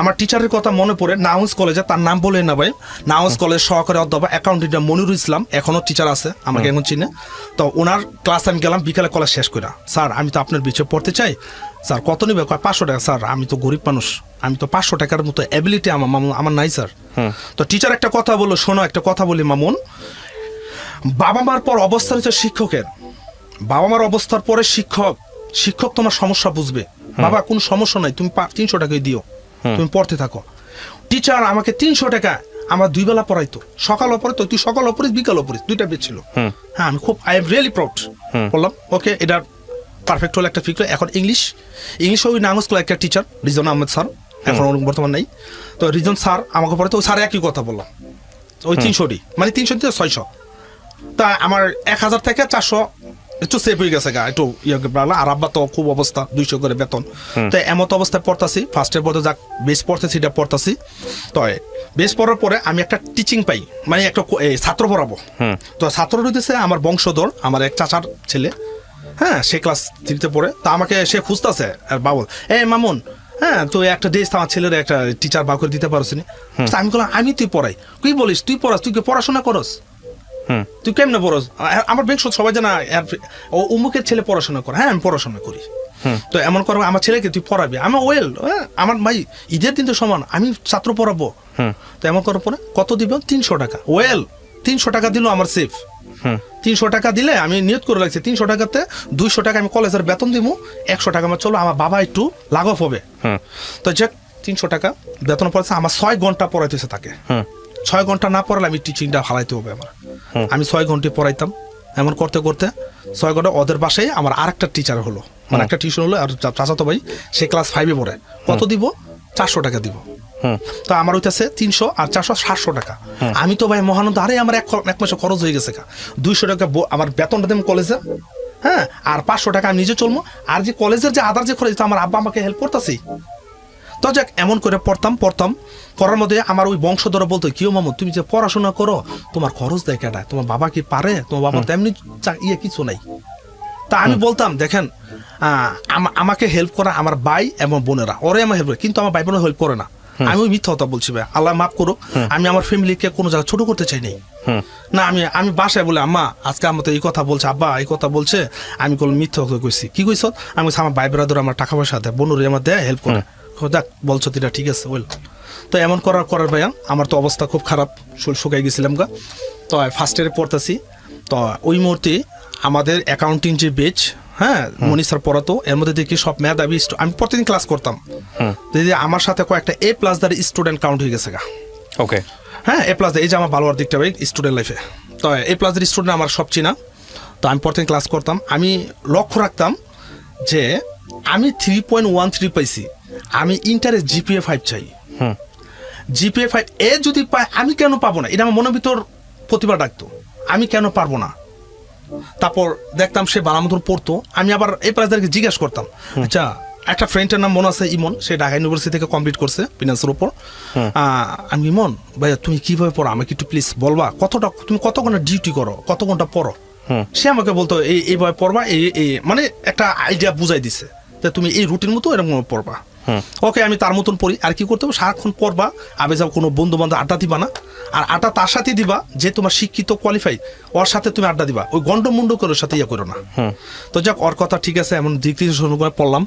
আমার টিচারের কথা মনে পড়ে, নাউন্স কলেজে, তার নাম বলে না ভাই, নাউন্স কলেজ সহকারী অধ্যাপক অ্যাকাউন্টিংটা মনিরুল ইসলাম, এখনো টিচার আছে, আমাকে এখন চিনে। তো ওনার ক্লাস আমি গেলাম বিকালে, কলেজ শেষ করে, স্যার আমি তো আপনার বিষয়ে পড়তে চাই, স্যার কত নিবে? 500 টাকা। স্যার আমি তো গরিব মানুষ, আমি তো 500 টাকার মতো অ্যাবিলিটি আমার নাই স্যার। তো টিচার একটা কথা বললো, শোনো একটা কথা বলি মামুন, বাবা মার পর অবস্থা হচ্ছে শিক্ষকের, বাবা মার অবস্থার পরে শিক্ষক তোমার সমস্যা বুঝবে। বাবা কোনো সমস্যা নাই, তুমি 300 টাকাই দিও, তুমি পড়তে থাকো। টিচার আমাকে 300 টাকা আমার 2 বেলা পড়াইতো, সকাল অপরে, তো তুই সকাল অপরে বিকাল অপরে 2টা বেচ ছিল। হ্যাঁ আমি খুব আই এম রিয়েলি প্রাউড। বললাম ওকে এটা পারফেক্ট হলো একটা ফিক্র। এখন ইংলিশ ওই নাঙ্গস স্কুল একটা টিচার রিজন আহমেদ স্যার, এখন বর্তমান নাই। তো রিজন স্যার আমাকে পড়ে, তো স্যার একই কথা বললাম, ওই 300 মানে 300 থেকে 600। তা আমার 1000 থেকে 400 একটু সেভ হয়ে গেছে গা, একটু আর আব্বা তো খুব অবস্থা 200 করে বেতন। তো এমত অবস্থায় পড়তাছি, ফার্স্টের পরে যাক বেশ পড়তেছি, এটা পড়তাছি। তো বেশ পড়ার পরে আমি একটা টিচিং পাই, মানে একটা ছাত্র পড়াবো। তো ছাত্র রয়েছে আমার বংশধর, আমার এক চাচার ছেলে, হ্যাঁ সে ক্লাস 3তে পড়ে। তা আমাকে সে খুঁজতেছে, আর বাবুল মামুন, হ্যাঁ তুই একটা ড্রেস আমার ছেলের একটা টিচার বা করে দিতে পারছিস নি? আমি বললাম আমি তুই পড়াই, তুই বলিস তুই পড়াস, তুই কি পড়াশোনা করস? তুই কেমনে পড়স? আমার ব্যাংক সবাই জানা ও অমুকের ছেলে পড়াশোনা করে। হ্যাঁ আমি পড়াশোনা করি। তো এমন করবো আমার ছেলেকে তুই পড়াবি। আমি ওয়েল আমার ভাই ঈদের দিন তো সমান, আমি ছাত্র পড়াবো। তো এমন করার পরে কত দিব? 300 টাকা। ওয়েল 300 টাকা দিল আমার সেফ। 300 টাকা দিলে আমি নিয়ত করে রাখছি 300 টাকাতে 200 টাকা আমি কলেজের বেতন দিব, 100 টাকা আমার চলো আমার বাবা একটু লাঘব হবে। তো যে 300 টাকা বেতন পড়েছে, আমার 6 ঘন্টা পড়াইতেছে তাকে। 6 ঘন্টা না পড়ালে আমি টিচিংটা হারাইতে হবে আমার। আমি 6 ঘন্টা পড়াইতাম। এমন করতে করতে 6 ঘন্টা ওদের বাসায় আমার আরেকটা টিচার হলো, মানে একটা টিউশন হলো। আর চাচাতো ভাই সে ক্লাস 5-এ পড়ে। কত দিব? 400 টাকা দিব। তো আমার হইতেছে 300 আর 400 700 টাকা। আমি তো ভাই মহানন্দ, আরে আমার এক মাসে খরচ হয়ে গেছে। 200 টাকা আমার বেতনটা দেব কলেজে, হ্যাঁ, আর 500 টাকা আমি নিজে চলবো। আর যে কলেজের যে আদার যে খরচ, আমার আব্বা আমাকে হেল্প করতেছি। তো যাক এমন করে পড়তাম পড়ার মধ্যে আমার ওই বংশধর বলতো, কিও মামু তুমি যে পড়াশোনা করো তোমার খরচ দেয় কেটা? তোমার বাবা কি পারে? তোমার বাবা তেমনি কিছু নাই। তা আমি বলতাম দেখেন আমাকে হেল্প করা আমার ভাই এবং বোনেরা, ওরাই আমার হেল্প করে, কিন্তু আমার ভাই বোনের হেল্প করে না। আমি ওই মিথ্যা কথা বলছি ভাই, আল্লাহ মাফ করুক। আমি আমার ফ্যামিলিকে কোনো জায়গায় ছোট করতে চাই নাই না। আমি বাসায় বলে আম্মা আজকে আমার তো এই কথা বলছে, আব্বা এই কথা বলছে, আমি কোনো মিথ্যা কথা কইছি। কি কইছ? আমি আমার ভাই ব্রাদার আমার টাকা পয়সা দেয়, বোনুরে আমার দেয়, হেল্প করে। যাক বলছো তুই ঠিক আছে ওয়েল। তো এমন করার ভাইয়া আমার তো অবস্থা খুব খারাপ, শুকাই গেছিলাম গা। তো ফার্স্ট ইয়ারে পড়তেছি। তো ওই মুহূর্তে আমাদের অ্যাকাউন্টিং যে বেচ, হ্যাঁ, মনি স্যার পড়াতো। এর মধ্যে দেখি সব মেধাবী, আমি প্রতিদিন ক্লাস করতাম। আমার সাথে কয়েকটা A+ স্টুডেন্ট কাউন্ট হয়ে গেছে গা। ওকে, হ্যাঁ A+, এই যে আমার ভালোর দিকটা ভাই স্টুডেন্ট লাইফে। তো A+ স্টুডেন্ট আমার সব চিনা। তো আমি প্রতিদিন ক্লাস করতাম। আমি লক্ষ্য রাখতাম যে আমি 3.13 পাইছি, আমি ইন্টারে GPA 5 চাই। GPA 5 এ যদি পাই আমি কেন পাবো না? এটা আমার মনের ভিতর প্রতিভা ডাকতো, আমি কেন পারবো না। তারপর দেখতাম সে বালা মতন পড়তো। আমি আবার A+কে জিজ্ঞাসা করতাম, আচ্ছা একটা ফ্রেন্ডের নাম মনে আছে ইমন, সে ঢাকা ইউনিভার্সিটি থেকে কমপ্লিট করছে ফিনান্সের উপর। আমি ইমন ভাইয়া তুমি কিভাবে পড়ো আমাকে একটু প্লিজ বলবা, তুমি কত ঘন্টা ডিউটি করো, কত ঘন্টা পড়ো? সে আমাকে বলতো এইভাবে পড়বা, মানে একটা আইডিয়া বুঝাই দিছে যে তুমি এই রুটিন মতো এরকম পড়বা। ওকে, আমি তার মতন পড়ি। আর কি করতে হবে, সারাক্ষণ পড়বা, আবে যাও কোনো বন্ধু বান্ধব আড্ডা দিবা না। আর আড্ডা তার সাথে দিবা যে তোমার শিক্ষিত কোয়ালিফাই, ওর সাথে তুমি আড্ডা দিবা, ওই গন্ডমুন্ড করে ওর সাথে ইয়ে করো না। তো যাক ওর কথা ঠিক আছে, এমন দিক থেকে শুরু করে পড়লাম,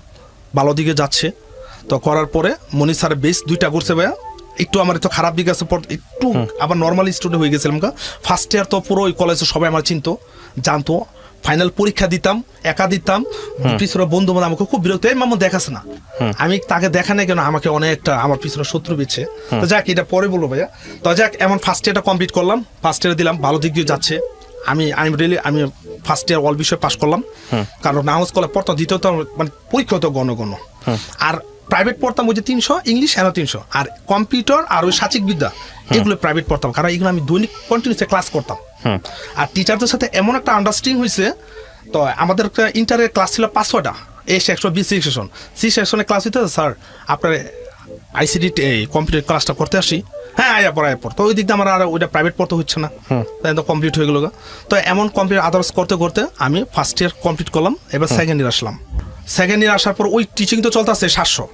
ভালো দিকে যাচ্ছে। তো করার পরে মনি স্যার বেশ 2টা করছে ভাইয়া, একটু আমার তো খারাপ দিকে আছে, একটু আবার নর্মাল স্টুডেন্ট হয়ে গেছিলাম। ফার্স্ট ইয়ার তো পুরো ওই কলেজে সবাই আমার চিনতো, জানতো। ফাইনাল পরীক্ষা দিতাম, একা দিতাম, পিছনে বন্ধু বান্ধব আমাকে খুব বিরক্ত, এই মামু দেখাস না। আমি তাকে দেখা নাই কেন, আমাকে অনেকটা আমার পিছনে শত্রু বিচ্ছে। তো যাক এটা পরে বলবো ভাইয়া। তো যাক এমন ফার্স্ট ইয়ারটা কমপ্লিট করলাম, ফার্স্ট ইয়ারে দিলাম, ভালো দিক দিয়ে যাচ্ছে। আমি ফার্স্ট ইয়ার অল বিষয়ে পাস করলাম, কারণ নামাজ কলে পড়তাম। দ্বিতীয়ত মানে পরীক্ষা হতো ঘন। আর প্রাইভেট পড়তাম ওই যে 300 ইংলিশ, 300। আর কম্পিউটার আর ওই সাচিক বিদ্যা এগুলো প্রাইভেট পড়তাম, কারণ এগুলো আমি দৈনিক কন্টিনিউসে ক্লাস করতাম। আর টিচারদের সাথে এমন একটা আন্ডারস্ট্যান্ডিং হয়েছে। তো আমাদের ইন্টারের ক্লাস ছিল 500টা, A section, B section, C সেকশনে ক্লাস হইতে, স্যার আপনার ICT কম্পিউটার ক্লাসটা করতে আসি। হ্যাঁ আয়া পর। তো ওই দিক দিয়ে আমার আর ওইটা প্রাইভেট পড়তে হচ্ছে না, তাই তো কমপ্লিট হয়ে গেল। তো এমন কমপ্লিট আদার্স করতে করতে আমি ফার্স্ট ইয়ার কমপ্লিট করলাম। এবার সেকেন্ড ইয়ার আসলাম। সেকেন্ড ইয়ার আসার পর ওই টিচিং তো চলতেছে 700।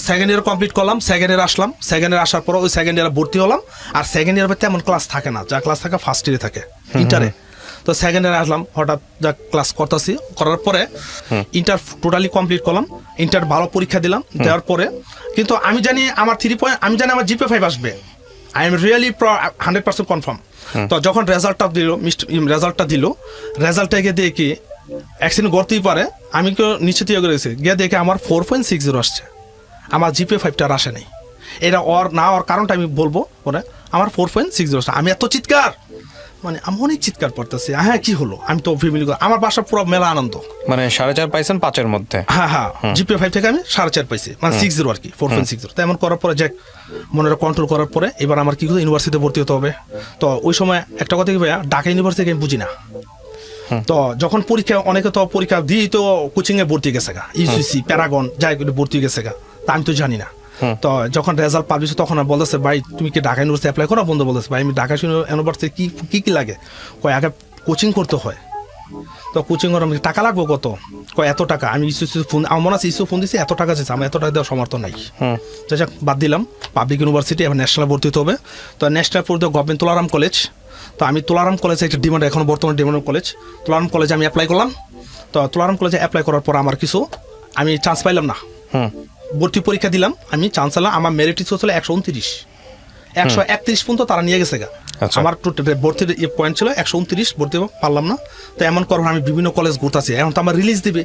সেকেন্ড ইয়ার কমপ্লিট করলাম, সেকেন্ড ইয়ার আসলাম। সেকেন্ড ইয়ার আসার পর ওই সেকেন্ড ইয়ারে ভর্তি হলাম। আর সেকেন্ড ইয়ার তেমন ক্লাস থাকে না, যা ক্লাস থাকে ফার্স্ট ইয়ারে থাকে ইন্টারে। তো সেকেন্ড ইয়ারে আসলাম, হঠাৎ যা ক্লাস করতেছি, করার পরে ইন্টার টোটালি কমপ্লিট করলাম। ইন্টার ভালো পরীক্ষা দিলাম, দেওয়ার পরে কিন্তু আমি জানি আমার 3 পয়েন্ট, আমি জানি আমার GPA 5 আসবে। I am really 100% confirm. তো যখন রেজাল্টটা দিল, রেজাল্টটা গিয়ে দেখি অ্যাক্সিডেন্ট করতেই পারে, আমি কেউ নিচে দিয়ে গেছি, গিয়ে দেখে আমার 4.60 আসছে, আমার GPA 5টা আর আসে নাই। এটা ওর কারণটা আমি বলবো পরে। আমার 4.60 আসছে। আমি এত চিৎকার, মানে আমি অনেক চিৎকার করতেছি, হ্যাঁ কি হলো, আমি তো ফ্যামিলি, আমার বাসা পুরো মেলা আনন্দ। মানে 4.5 পাইছেন 5-এর মধ্যে? হ্যাঁ, GPA 5 থেকে আমি 4.5 পাইছি, মানে 60 আর কি, 4.60। তো এমন করার পরে যাক মনে কন্ট্রোল করার পরে এবার আমার কি করতে, ইউনিভার্সিটিতে ভর্তি হতে হবে। তো ওই সময় একটা কথা কি ভাইয়া, ঢাকা ইউনিভার্সিটি আমি বুঝি না। তো যখন পরীক্ষা, অনেকে তো পরীক্ষা দিয়েই তো কোচিং এ ভর্তি গেছে গা, UCC, প্যারাগন যাই ভর্তি গেছে গা, তা আমি তো জানি না। তো যখন রেজাল্ট পাবলিশ তখন বলতেছে, ভাই তুমি কি ঢাকা ইউনিভার্সিটি অ্যাপ্লাই করো? বন্ধু বলতেছে, ভাই আমি ঢাকা ইউনিভার্সিটি কি লাগে? কয় আগে কোচিং করতে হয়। তো কোচিং করার টাকা লাগবে কত? কয় এত টাকা। আমি ফোন, আমার মনে আছে ফোন দিচ্ছি, এত টাকা চাইছে, আমার এত টাকা দেওয়ার সমর্থ নাই। যাক বাদ দিলাম, পাবলিক ইউনিভার্সিটি, এবার ন্যাশনাল ভর্তি হতে হবে। তো ন্যাশনাল পড়তে গভর্নমেন্ট তোলারাম কলেজ। তো আমি তুলারাম কলেজে একটা ডিমান্ড, এখন বর্তমানে ডিমান্ড কলেজ, তুলারাম কলেজে আমি অ্যাপ্লাই করলাম। তো তুলারাম কলেজে অ্যাপ্লাই করার পর আমার কিছু আমি চান্স পাইলাম না, ভর্তি পরীক্ষা দিলাম, আমি চান্স পেলাম, আমার মেরিট ছিল 129, 131 পর্যন্ত তারা নিয়ে গেছে গা। আমার টোটাল ভর্তির পয়েন্ট ছিল 129, ভর্তি পারলাম না। তো এমন করবো আমি বিভিন্ন কলেজ ঘুরতেছি, এখন তো আমার রিলিজ দিবে,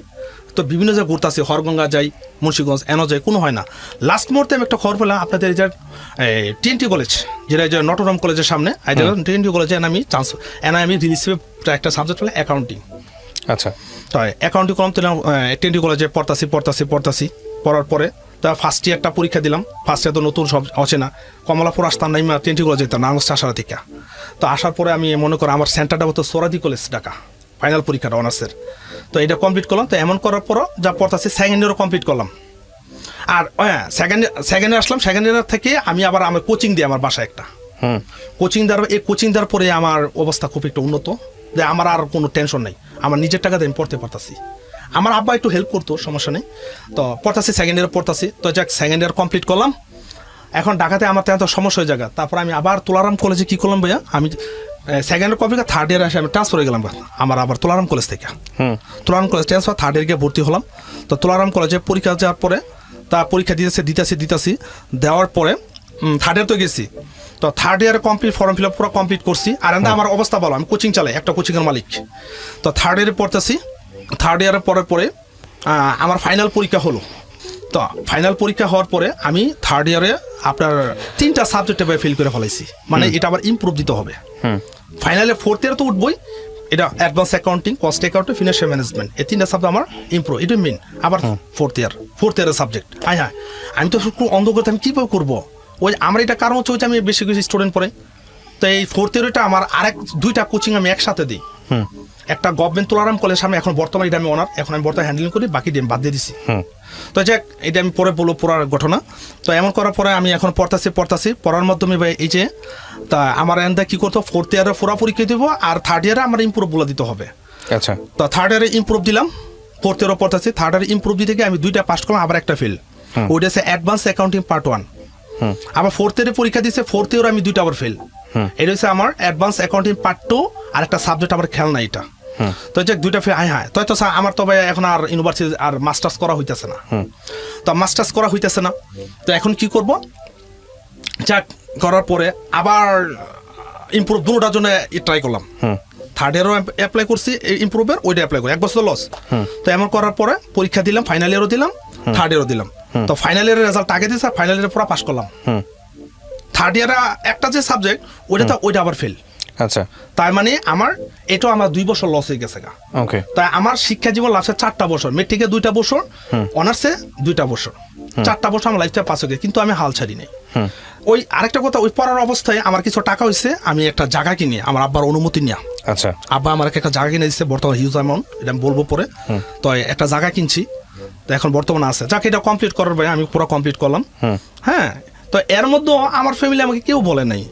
তো বিভিন্ন জায়গায় ঘুরতেছি, হরগঙ্গা যাই, মুন্সিগঞ্জ, এনও যাই, কোনো হয় না। লাস্ট মুহূর্তে আমি একটা খবর পেলাম আপনাদের যে টিএনটি কলেজ, যেটা যে নটরডাম কলেজের সামনে টিএনটি কলেজে আমি রিলিজ একটা সাবজেক্ট হলো অ্যাকাউন্টিং। আচ্ছা, তো অ্যাকাউন্টিং করলাম, টিএনটি কলেজে পড়তাছি, পড়ার পরে তা ফার্স্ট ইয়ারটা পরীক্ষা দিলাম। ফার্স্ট ইয়ার তো নতুন সব অচেনা, কমলাপুর আসতাম নাই, টিএনটি কলেজে যেতাম নারায়ণগঞ্জ আসার থেকে। তো আসার পরে আমি মনে করি আমার সেন্টারটা হতো সোরাদি কলেজ ঢাকা, ফাইনাল পরীক্ষাটা অনার্সের। তো এটা কমপ্লিট করলাম। তো এমন করার পরও যা পড়তাছি সেকেন্ড ইয়ারও কমপ্লিট করলাম। আর হ্যাঁ, সেকেন্ড ইয়ার আসলাম, সেকেন্ড ইয়ার থেকে আমি আবার আমার কোচিং দিই আমার বাসায় একটা কোচিং দেওয়ার পরে আমার অবস্থা খুব একটু উন্নত, যে আমার আর কোনো টেনশন নেই, আমার নিজের টাকাতে আমি পড়তে পারতাছি। আমার আব্বা একটু হেল্প করতো, সমস্যা নেই। তো পড়তাছি, সেকেন্ড ইয়ারে পড়তাছি। তো যাক, সেকেন্ড ইয়ার কমপ্লিট করলাম। এখন ঢাকাতে আমার তো সমস্যা হয়ে জায়গা। তারপর আমি আবার তুলারাম কলেজে কী করলাম ভাইয়া, আমি সেকেন্ড ইয়ার কমপ্লিট, থার্ড ইয়ারে এসে আমি ট্রান্সফার হয়ে গেলাম আমার আবার তুলারাম কলেজ থেকে। Tularam college transfer, third year গিয়ে ভর্তি হলাম। তো তুলারাম কলেজে পরীক্ষা দেওয়ার পরে তা পরীক্ষা দিতেছি দেওয়ার পরে থার্ড ইয়ার তো গেছি। তো থার্ড ইয়ারে কমপ্লিট, ফর্ম ফিল আপ পুরো কমপ্লিট করছি। আর আমার অবস্থা ভালো, আমি কোচিং চালাই, একটা কোচিংয়ের মালিক। তো থার্ড ইয়ারে পড়তেছি, থার্ড ইয়ারের পরে আমার ফাইনাল পরীক্ষা হলো। তো ফাইনাল পরীক্ষা হওয়ার পরে আমি থার্ড ইয়ারে আপনার 3টা সাবজেক্টে ফেল করে ফেলাইছি, মানে এটা আবার ইমপ্রুভ দিতে হবে। ফাইনালে ফোর্থ ইয়ারে তো উঠবই, এটা advance accounting, cost accounting, financial management, এই 3টা সাবজেক্ট আমার ইমপ্রুভ, এটা মেন। আবার ফোর্থ ইয়ারের সাবজেক্ট। হ্যাঁ, আমি তো খুব অন্ধকার, আমি কীভাবে করবো? ওই আমার এটা কারণ হচ্ছে, ওই যে আমি বেশি স্টুডেন্ট পড়ে, তো এই ফোর্থ ইয়ারটা আমার আরেক 2টা কোচিং আমি একসাথে দিই। একটা গভর্নমেন্ট তুলারাম কলেজ সামনে, এখন বর্তমানে এটা আমি অনার, এখন আমি বর্তমানে হ্যান্ডেলিং করি, বাকি বাদ দিয়ে দিছি। তো যাক, এটা আমি পরে বলবো পুরো ঘটনা। তো এমন করার পরে আমি এখন পড়তাছি, পড়ার মাধ্যমে এই যে তা আমার এনদা কী করতো, ফোর্থ ইয়ারে পুরা পরীক্ষা দেবো, আর থার্ড ইয়ারে আমার ইমপ্রুভ বলে দিতে হবে। আচ্ছা, তো থার্ড ইয়ারে ইমপ্রুভ দিলাম, ফোর্থ ইয়ারও পড়তাছি। থার্ড ইয়ারে ইমপ্রুভ দিতে গিয়ে আমি 2টা পাস করলাম, আবার একটা ফেল। ওইটা হচ্ছে অ্যাডভান্স অ্যাকাউন্টিং পার্ট 1। আবার ফোর্থ ইয়ারে পরীক্ষা দিচ্ছে, ফোর্থ ইয়ারে আমি 2টা আবার ফেল। এটা হচ্ছে আমার অ্যাডভান্স অ্যাকাউন্টিং পার্ট 2, আর একটা সাবজেক্ট আমার খেয়াল নাই এটা। তো যে 2টা ফেল। হ্যাঁ, তো আমার তবে এখন আর ইউনিভার্সিটি আর মাস্টার্স করা হইতেছে না। তো মাস্টার্স করা হইতেছে না, তো এখন কি করব? যাক, করার পরে আবার ইমপ্রুভ দুটোটার জন্য ট্রাই করলাম। থার্ড ইয়ারও অ্যাপ্লাই করছি ইমপ্রুভের, ওইটা অ্যাপ্লাই করি, 1 বছর লস। তো এমন করার পরে পরীক্ষা দিলাম, ফাইনাল ইয়ারও দিলাম, থার্ড ইয়ারও দিলাম। তো ফাইনাল ইয়ারের রেজাল্ট আগে দিয়েছে, ফাইনাল ইয়ারে পুরো পাস করলাম। থার্ড ইয়ারে একটা যে সাবজেক্ট, ওইটা আবার ফেল। আচ্ছা, তার মানে আমার 2 বছর লস হয়ে গেছে গা। ওকে, তাই আমার শিক্ষা জীবন লাস্টে 4টা বছর, মেট্রিকে 2টা বছর, অনার্সে 2টা বছর, 4টা বছর আমার লাইফটা পাস হয়ে গেছে, কিন্তু আমি হাল ছাড়ি নাই। ওই আরেকটা কথা, ওই পড়ার অবস্থায় আমার কিছু টাকা হয়েছে, আমি একটা জায়গা কিনে, আমার আব্বার অনুমতি নিয়ে। আচ্ছা, আব্বা আমার একটা জায়গা কিনে দিচ্ছে, বর্তমানে হিউজ অ্যামাউন্ট, এটা আমি বলবো পরে। তো একটা জায়গা কিনছি, তো এখন বর্তমানে আছে। যাকে এটা কমপ্লিট করার ভাই, আমি পুরো কমপ্লিট করলাম। হ্যাঁ, তো এর মধ্যে আমার ফ্যামিলি আমাকে কেউ বলে নাই,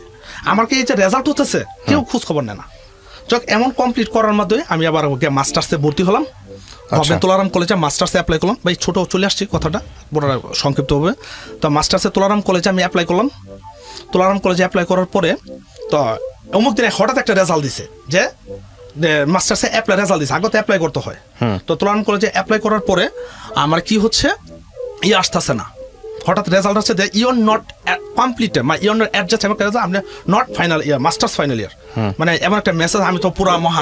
আমাকে এই যে রেজাল্ট হতেছে কেউ খোঁজ খবর নেয় না। যাক, এমন কমপ্লিট করার মাধ্যমে আমি আবার মাস্টার্সে ভর্তি হলাম, গভর্নমেন্ট তুলারাম কলেজে মাস্টার্সে অ্যাপ্লাই করলাম। ভাই ছোটো চলে আসছি কথাটা, বড় সংক্ষিপ্ত হবে। তো মাস্টার্সে তুলারাম কলেজে আমি অ্যাপ্লাই করলাম। তুলারাম কলেজে অ্যাপ্লাই করার পরে তো অমুক দিনে হঠাৎ একটা রেজাল্ট দিছে, যে মাস্টার্সে রেজাল্ট দিছে, আগতে অ্যাপ্লাই করতে হয়। তো তুলারাম কলেজে অ্যাপ্লাই করার পরে আমার কি হচ্ছে, আসতেছে না, হঠাৎ রেজাল্ট হচ্ছে যে ইউর নট কমপ্লিটেড, মানে ইউর নট অ্যাডজাস্ট, এমন রেজাল্ট আপনি not final year, masters final year, মানে এমন একটা মেসেজ। আমি তো পুরো মহা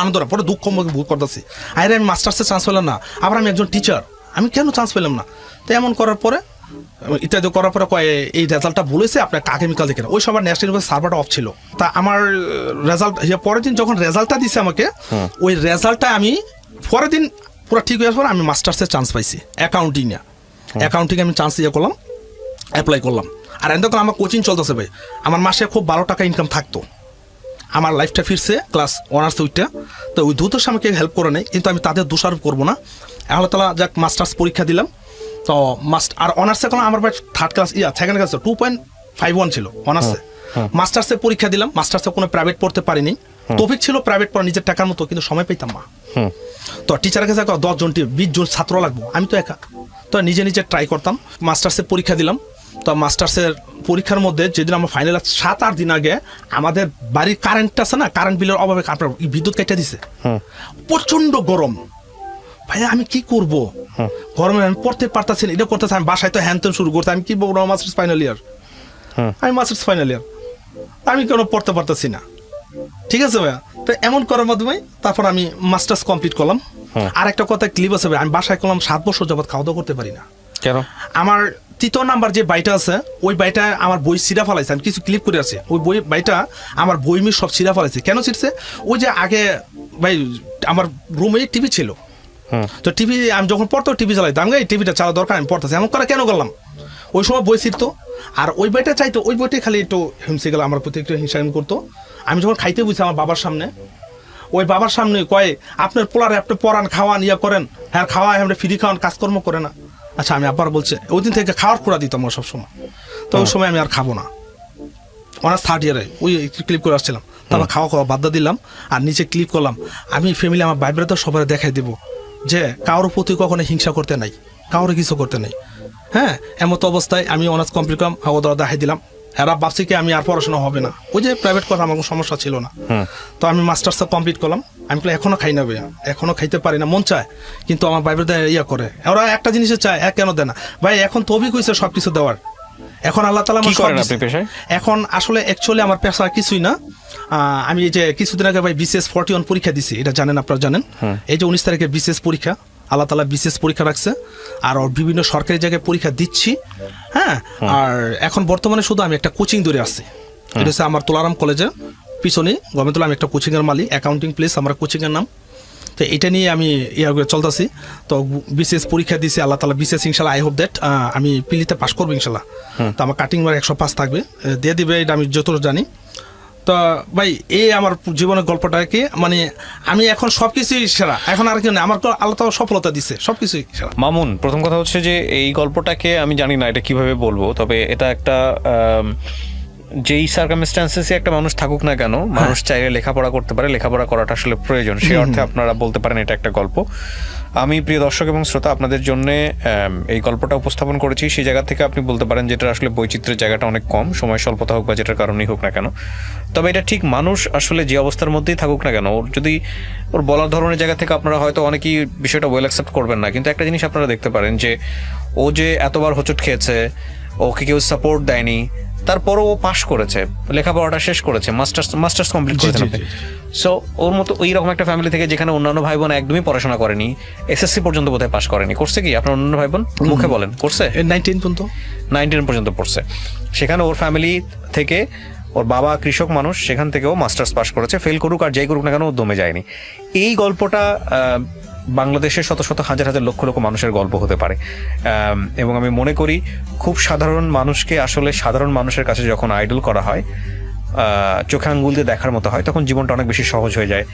আনন্দ না, পরে দুঃখ ভোগ করতেছি, আরে আমি মাস্টার্সে চান্স পেলাম না, আবার আমি একজন টিচার, আমি কেন চান্স পেলাম না? তো এমন করার পরে ইত্যাদি করার পরে কয় এই রেজাল্টটা বলেছে আপনার আগামীকাল দেখেন। ওই সবার ন্যাশনাল ইউনিভার্সিটি সার্ভারটা অফ ছিল। তা আমার রেজাল্ট পরের দিন যখন রেজাল্টটা দিছে আমাকে, ওই রেজাল্টটা আমি পরের দিন পুরো ঠিক হয়ে যাওয়ার পর আমি মাস্টার্সে চান্স পাইছি অ্যাকাউন্টিংয়ে। আমি চান্স করলাম, অ্যাপ্লাই করলাম। আর তখন আমার কোচিং চলতেছে ভাই, আমার মাসে খুব 12 টাকা ইনকাম থাকতো। আমার লাইফটা ফিরছে ক্লাস অনার্স উইটা। তো ওই দুটোর আমাকে হেল্প করে নেই, কিন্তু আমি তাদের দোষারোপ করবো না। আল্লাহ তাআলা যাক, মাস্টার্স পরীক্ষা দিলাম। তো আর অনার্সে কোনো আমার ভাই থার্ড ক্লাস সেকেন্ড ক্লাস 2.51 ছিল অনার্সে। মাস্টার্সে পরীক্ষা দিলাম, মাস্টার্সে কোনো প্রাইভেট পড়তে পারিনি, তৌফিক ছিল প্রাইভেট পড়া নিজের টাকার মতো, কিন্তু সময় পেতাম না। তো টিচারের কাছে 10 জন 20 জন ছাত্র লাগবো, আমি তো একা। তো নিজে ট্রাই করতাম, মাস্টার্সে পরীক্ষা দিলাম। তো মাস্টার্সের পরীক্ষার মধ্যে যেদিন আমার ফাইনাল 7-8 দিন আগে আমাদের বাড়ির কারেন্ট আছে না, কারেন্ট বিলের অভাবে আপনার বিদ্যুৎ কেটে দিছে, প্রচন্ড গরম। ভাইয়া আমি কি করব, গরমে আমি পড়তে পারতেছি না, এটা করতেছি, আমি বাসায় তো হ্যান শুরু করতে, আমি কি বলবো মাস্টার্স ফাইনাল ইয়ার, আমি মাস্টার্স ফাইনাল ইয়ার, আমি কেন পড়তে পারতেছি না। ঠিক আছে ভাইয়া, তো এমন করার মাধ্যমে তারপর আমি মাস্টার্স কমপ্লিট করলাম। আর একটা কথা ক্লিপ আছে ভাই, আমি বাসায় করলাম 7 বছর যাবত খাওয়া দাওয়া করতে পারি না। কেন? আমার 3 নাম্বার যে বাইটা আছে, ওই বাইটা আমার বই ছিঁড়া ফেলাইছে, আমি কিছু ক্লিপ করে আছে, ওই বাইটা আমার বই মি সব ছিঁড়া ফেলাইছে। কেন ছিঁড়ছে? ওই যে আগে ভাই আমার রুমে টিভি ছিল, তো টিভি আমি যখন পড়তো টিভি চালাইতাম, এই টিভিটা চালা দরকার, আমি পড়তেছি, এমন করে কেন করলাম? ওই সময় বই ছিঁড়তো, আর ওই বইটা চাইতো, ওই বইটাই খালি একটু হিমসে গেল, আমার প্রতি একটু হিংসা করতো। আমি যখন খাইতে বুঝছি আমার বাবার সামনে, ওই বাবার সামনে কয় আপনার পোলারে আপনি পড়ান, খাওয়ান, ইয়া করেন, হ্যাঁ খাওয়ায়, আমরা ফ্রি খাওয়ান, কাজকর্ম করে না। আচ্ছা, আমি আবার বলছে ওই দিন থেকে খাওয়ার খোড়া দিতাম আমার সবসময়, তো ওই সময় আমি আর খাবো না। অনার্স 3rd ইয়ারে ওই ক্লিপ করে আসছিলাম, তারপর খাওয়া বাদ দিলাম, আর নিচে ক্লিপ করলাম, আমি ফ্যামিলি আমার ভাই ব্রাদার সবাই দেখাই দেবো যে কারোর প্রতি কখনো হিংসা করতে নাই, কারোর কিছু করতে নাই। হ্যাঁ, এমতো অবস্থায় আমি অনার্স কমপ্লিট করলাম, ওদের দেখাই দিলাম, এরা ভাবছি কি আমি আর পড়াশোনা হবে না, ওই যে প্রাইভেট করা আমার কোনো সমস্যা ছিল না। তো আমি মাস্টার্সটা কমপ্লিট করলাম, আমি এখনো খাই না ভাইয়া, এখনো খাইতে পারি না, মন চায়, কিন্তু আমার ভাই ব্রাদার ইয়া করে, ওরা একটা জিনিসে চায়, কেন দেয় না ভাই? এখন তো অভিজ্ঞতা সবকিছু দেওয়ার, এখন আল্লাহ তাআলা এখন আসলে অ্যাকচুয়ালি আমার পেশা কিছুই না। আমি এই যে কিছুদিন আগে ভাই BCS 41 পরীক্ষা দিছি, এটা জানেন, আপনারা জানেন, এই যে 19 তারিখে BCS পরীক্ষা, আল্লাহ তাআলা BCS পরীক্ষা রাখছে, আর বিভিন্ন সরকারি জায়গায় পরীক্ষা দিচ্ছি। হ্যাঁ, আর এখন বর্তমানে শুধু আমি একটা কোচিং ধরে আসছি, এটা হচ্ছে আমার তোলারাম কলেজের পিছনে গভর্নমেন্ট, আমি একটা কোচিং এর মালিক, অ্যাকাউন্টিং প্লেস আমার কোচিং এর নাম। তো এটা নিয়ে আমি চলতেছি। তো BCS পরীক্ষা দিয়েছি, আল্লাহ তাআলা BCS ইনশাল্লাহ, আই হোপ দ্যাট আমি পিলিতে পাস করবো ইনশাল্লাহ। তো আমার কাটিং মার্ক 105 থাকবে, দিয়ে দিবে, এটা আমি যতটা জানি। তো ভাই এই আমার জীবনের গল্পটাকে, মানে আমি এখন সবকিছুই সেরা, এখন আর কি না, আমার আল্লাহ তাআলা সফলতা দিচ্ছে, সবকিছুই সেরা। মামুন, প্রথম কথা হচ্ছে যে এই গল্পটাকে আমি জানি না এটা কিভাবে বলবো, তবে এটা একটা যেই সার্কামস্ট্যান্সেসে একটা মানুষ থাকুক না কেন, মানুষ চাইলে লেখাপড়া করতে পারে, লেখাপড়া করাটা আসলে প্রয়োজন, সেই অর্থে আপনারা বলতে পারেন এটা একটা গল্প। আমি প্রিয় দর্শক এবং শ্রোতা আপনাদের জন্য এই গল্পটা উপস্থাপন করেছি, সেই জায়গা থেকে আপনি বলতে পারেন যেটা আসলে বৈচিত্র্যের জায়গাটা অনেক কম, সময় স্বল্পতা হোক বা যেটার কারণেই হোক না কেন, তবে এটা ঠিক মানুষ আসলে যে অবস্থার মধ্যেই থাকুক না কেন, ওর যদি ওর বলার ধরনের জায়গা থেকে আপনারা হয়তো অনেকেই বিষয়টা ওয়েল অ্যাকসেপ্ট করবেন না, কিন্তু একটা জিনিস আপনারা দেখতে পারেন যে ও যে এতবার হোঁচট খেয়েছে, ওকে কেউ সাপোর্ট দেয়নি, তারপরও ও পাশ করেছে, লেখাপড়াটা শেষ করেছে, মাস্টার্স কমপ্লিট করেছে। সো ওর মতো ওই রকম একটা ফ্যামিলি থেকে যেখানে অন্যান্য ভাই বোন একদমই পড়াশোনা করেনি, SSC পর্যন্ত বোধহয় পাশ করেনি, করছে কি আপনার অন্যান্য ভাই বোন? মুখে বলেন করছে, 19 পর্যন্ত পড়ছে। সেখানে ওর ফ্যামিলি থেকে, ওর বাবা কৃষক মানুষ, সেখান থেকেও মাস্টার্স পাশ করেছে, ফেল করুক আর যাই করুক না কেন ও দমে যায়নি। এই গল্পটা বাংলাদেশের শত শত হাজার হাজার লক্ষ লক্ষ মানুষের গল্প হতে পারে, এবং আমি মনে করি খুব সাধারণ মানুষকে আসলে সাধারণ মানুষের কাছে যখন আইডল করা হয়, চোখে আঙ্গুল দিয়ে দেখার মতো হয়, তখন জীবনটা অনেক বেশি সহজ হয়ে যায়।